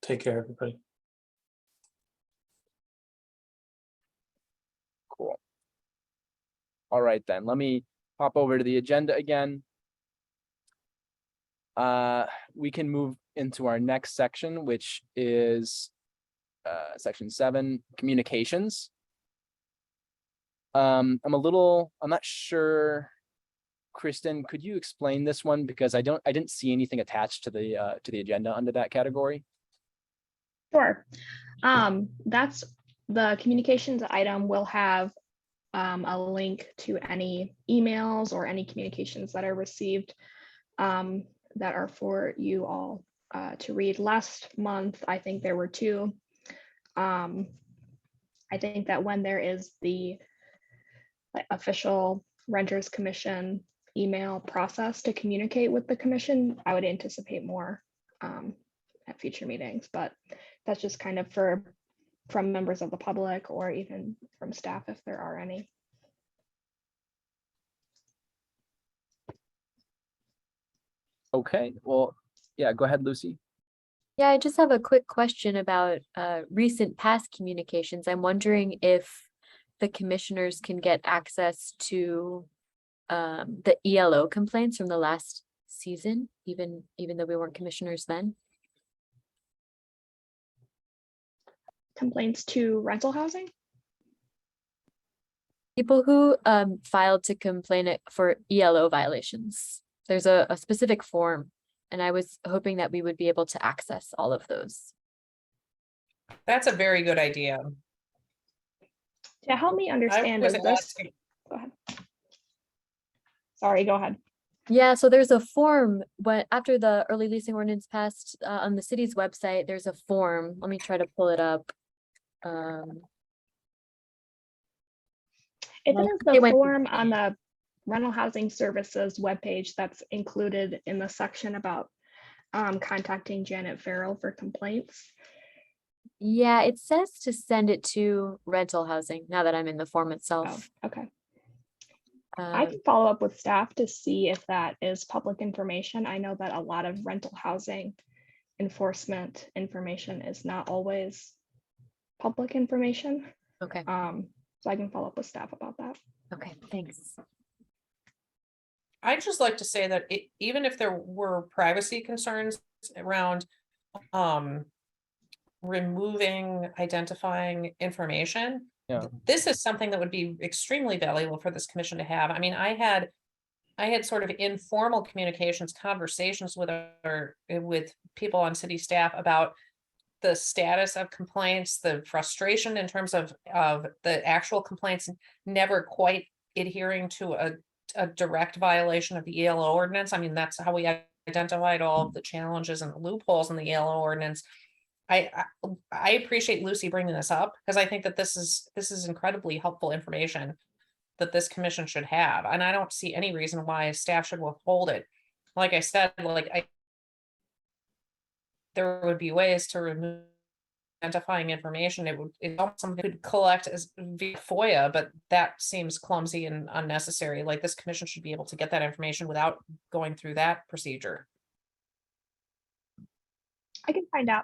Take care, everybody. Cool. All right, then let me pop over to the agenda again. We can move into our next section, which is section 7, communications. I'm not sure. Kristen, could you explain this one? Because I didn't see anything attached to the agenda under that category. Sure. That's the communications item will have a link to any emails or any communications that are received that are for you all to read. Last month, I think there were 2. I think that when there is the official Renters Commission email process to communicate with the commission, I would anticipate more at future meetings, but that's just kind of from members of the public or even from staff if there are any. Okay, well, yeah, go ahead, Lucy. Yeah, I just have a quick question about recent past communications. I'm wondering if the commissioners can get access to the ELO complaints from the last season, even though we weren't commissioners then. Complaints to rental housing? People who filed to complain for ELO violations. There's a specific form, and I was hoping that we would be able to access all of those. That's a very good idea. To help me understand, was is this? asking- Go ahead. Sorry, go ahead. Yeah, so there's a form after the early leasing ordinance passed on the city's website, there's a form. Let me try to pull it up. If it is the form on the rental housing services webpage that's included in the section about contacting Janet Farrell for complaints. Yeah, it says to send it to rental housing now that I'm in the form itself. Oh, okay. I can follow up with staff to see if that is public information. I know that a lot of rental housing enforcement information is not always public information. Okay. So I can follow up with staff about that. Okay, thanks. I'd just like to say that even if there were privacy concerns around removing identifying information, this is something that would be extremely valuable for this commission to have. I mean, I had sort of informal conversations with people on city staff about the status of complaints, the frustration in terms of the actual complaints never quite adhering to a direct violation of the ELO ordinance. I mean, that's how we identified all of the challenges and loopholes in the ELO ordinance. I appreciate Lucy bringing this up because I think that this is incredibly helpful information that this commission should have. And I don't see any reason why staff should withhold it. Like I said, there would be ways to remove identifying information, it's almost something we could collect as via FOIA, but that seems clumsy and unnecessary. Like this commission should be able to get that information without going through that procedure. I can find out.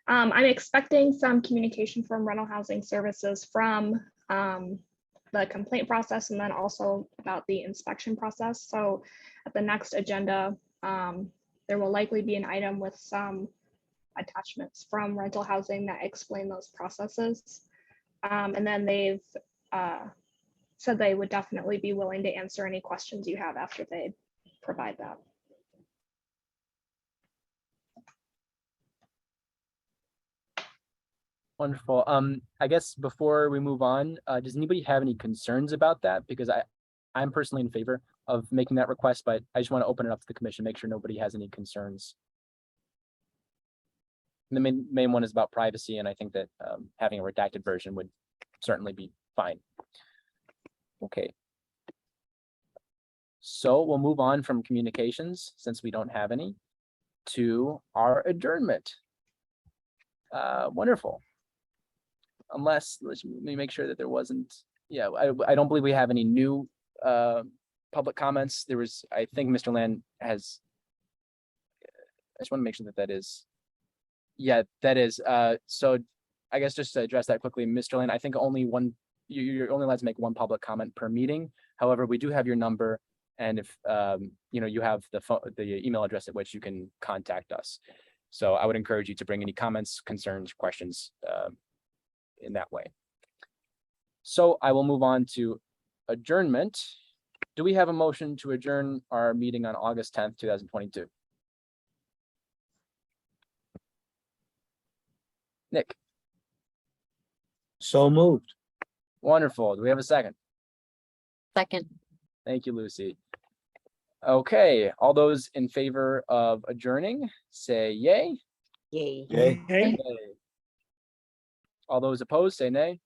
I'm expecting some communication from rental housing services from the complaint process and then also about the inspection process. So at the next agenda, there will likely be an item with some attachments from rental housing that explain those processes. And then they've said they would definitely be willing to answer any questions you have after they provide that. Wonderful. I guess before we move on, does anybody have any concerns about that? Because I'm personally in favor of making that request, but I just want to open it up to the commission, make sure nobody has any concerns. The main one is about privacy, and I think that having a redacted version would certainly be fine. Okay. So we'll move on from communications, since we don't have any, to our adjournment. Wonderful. Unless, let me make sure that there wasn't, yeah, I don't believe we have any new public comments. There was, I think Mr. Land has, I just want to make sure that that is, yeah, that is, so I guess just to address that quickly, Mr. Land, I think only one, you're only allowed to make one public comment per meeting. However, we do have your number, and if you know, you have the phone, the email address at which you can contact us. So I would encourage you to bring any comments, concerns, questions in that way. So I will move on to adjournment. Do we have a motion to adjourn our meeting on August 10th, 2022? Nick? So moved. Wonderful. Do we have a second? Second. Thank you, Lucy. Okay, all those in favor of adjourning, say yay. Yay. Yay. Okay. Nay. All those opposed, say nay.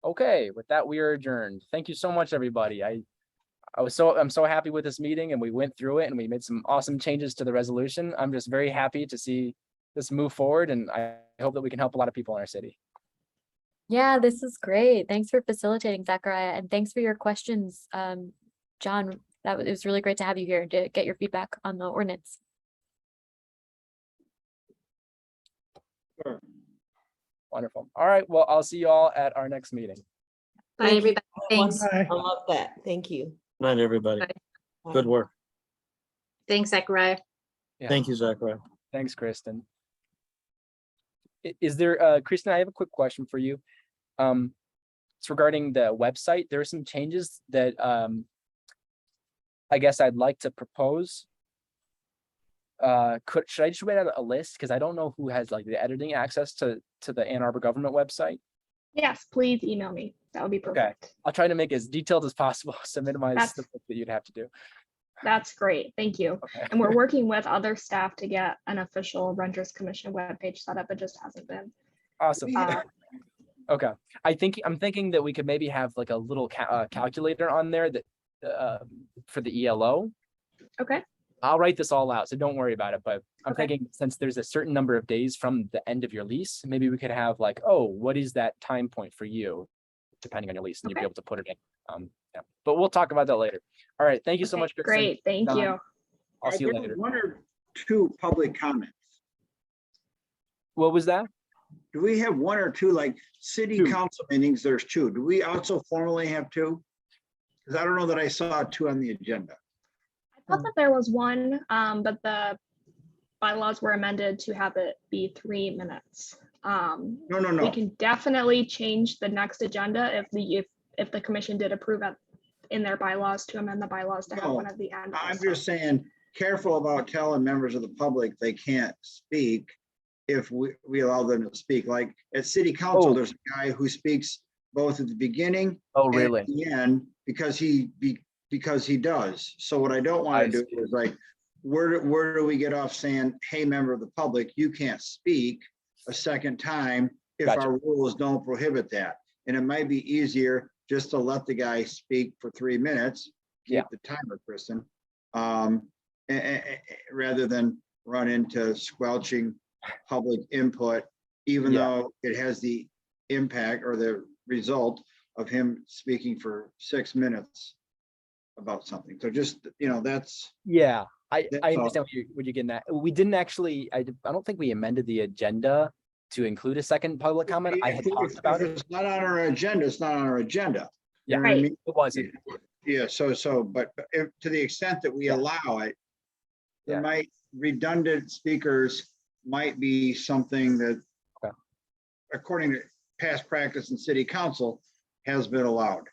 Okay, with that, we are adjourned. Thank you so much, everybody. I'm so happy with this meeting, and we went through it and we made some awesome changes to the resolution. I'm just very happy to see this move forward, and I hope that we can help a lot of people in our city. Yeah, this is great. Thanks for facilitating, Zachariah, and thanks for your questions, John. It was really great to have you here to get your feedback on the ordinance. Sure. Wonderful. All right, well, I'll see you all at our next meeting. Bye, Thank you, everybody. everyone. Thanks. Bye. I love that. Thank you. Good night, everybody. Bye. Good work. Thanks, Zachariah. Yeah. Thank you, Zachariah. Thanks, Kristen. Is there, Kristen, I have a quick question for you. It's regarding the website. There are some changes that I guess I'd like to propose. Should I just read out a list? Because I don't know who has like the editing access to the Ann Arbor government website. Yes, please email me. That would be perfect. I'll try to make it as detailed as possible to minimize That's- the work that you'd have to do. That's great. Thank you. Okay. And we're working with other staff to get an official Renters Commission webpage set up. It just hasn't been. Awesome. Uh, Okay. I'm thinking that we could maybe have like a little calculator on there that for the ELO. Okay. I'll write this all out, so don't worry about it. But I'm Okay. thinking, since there's a certain number of days from the end of your lease, maybe we could have like, oh, what is that time point for you, depending on your lease, and you'll be Okay. able to put it in. Yeah. But we'll talk about that later. All right. Thank you so Okay, much. Kristen. great. Thank Don, you. I'll see you There was later. one or two public comments. What was that? Do we have one or two, like city Two. council meetings, there's two. Do we also formally have two? Because I don't know that I saw two on the agenda. I thought that there was one, but the bylaws were amended to have it be 3 minutes. No. We can definitely change the next agenda if the commission did approve it in their bylaws to amend the bylaws to have No, one at the end. I'm also. just saying, careful about telling members of the public they can't speak if we allow them to speak. Like at city council, Oh. there's a guy who speaks both at the beginning Oh, and really? at the end because he does. So what I don't want I to do see. is like, where do we get off saying, hey, member of the public, you can't speak a second time if Gotcha. our rules don't prohibit that? And it might be easier just to let the guy speak for 3 minutes. Yeah. Keep the timer, Kristen, rather than run into squelching public input, even Yeah. though it has the impact or the result of him speaking for 6 minutes about something. So just, that's, Yeah, I That's all. understand what you're getting at. We didn't actually, I don't think we amended the agenda to include a second public comment. I had talked about it. It's not on our agenda. It's not on our agenda. You know what I Right. mean? It wasn't. Yeah, but if, to the extent that we Yeah. allow it, there Yeah. might, redundant speakers might be something that, Okay. according to past practice in city council, has been allowed.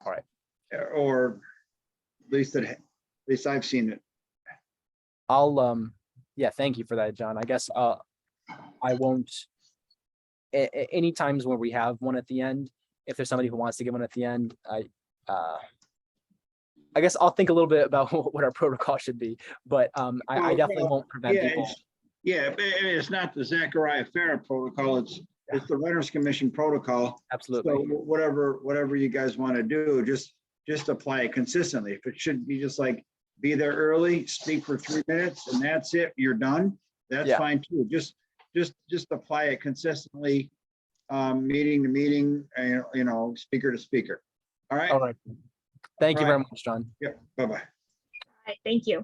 All right. Or at least I've seen it. I'll, yeah, thank you for that, John. I guess, I won't, any times when we have one at the end, if there's somebody who wants to give one at the end, I guess I'll think a little bit about what our protocol should be, but, I definitely won't prevent Yeah, people. but it's not the Zachariah Farah protocol. It's the Renters Commission protocol. Absolutely. So whatever you guys want to do, just apply it consistently. If it should be just like, be there early, speak for 3 minutes, and that's it, you're done, that's Yeah. fine too. Just apply it consistently, meeting to meeting, and, speaker to speaker. All right? All right. Thank you All very right. much, John. Yep, bye-bye. All right, thank you.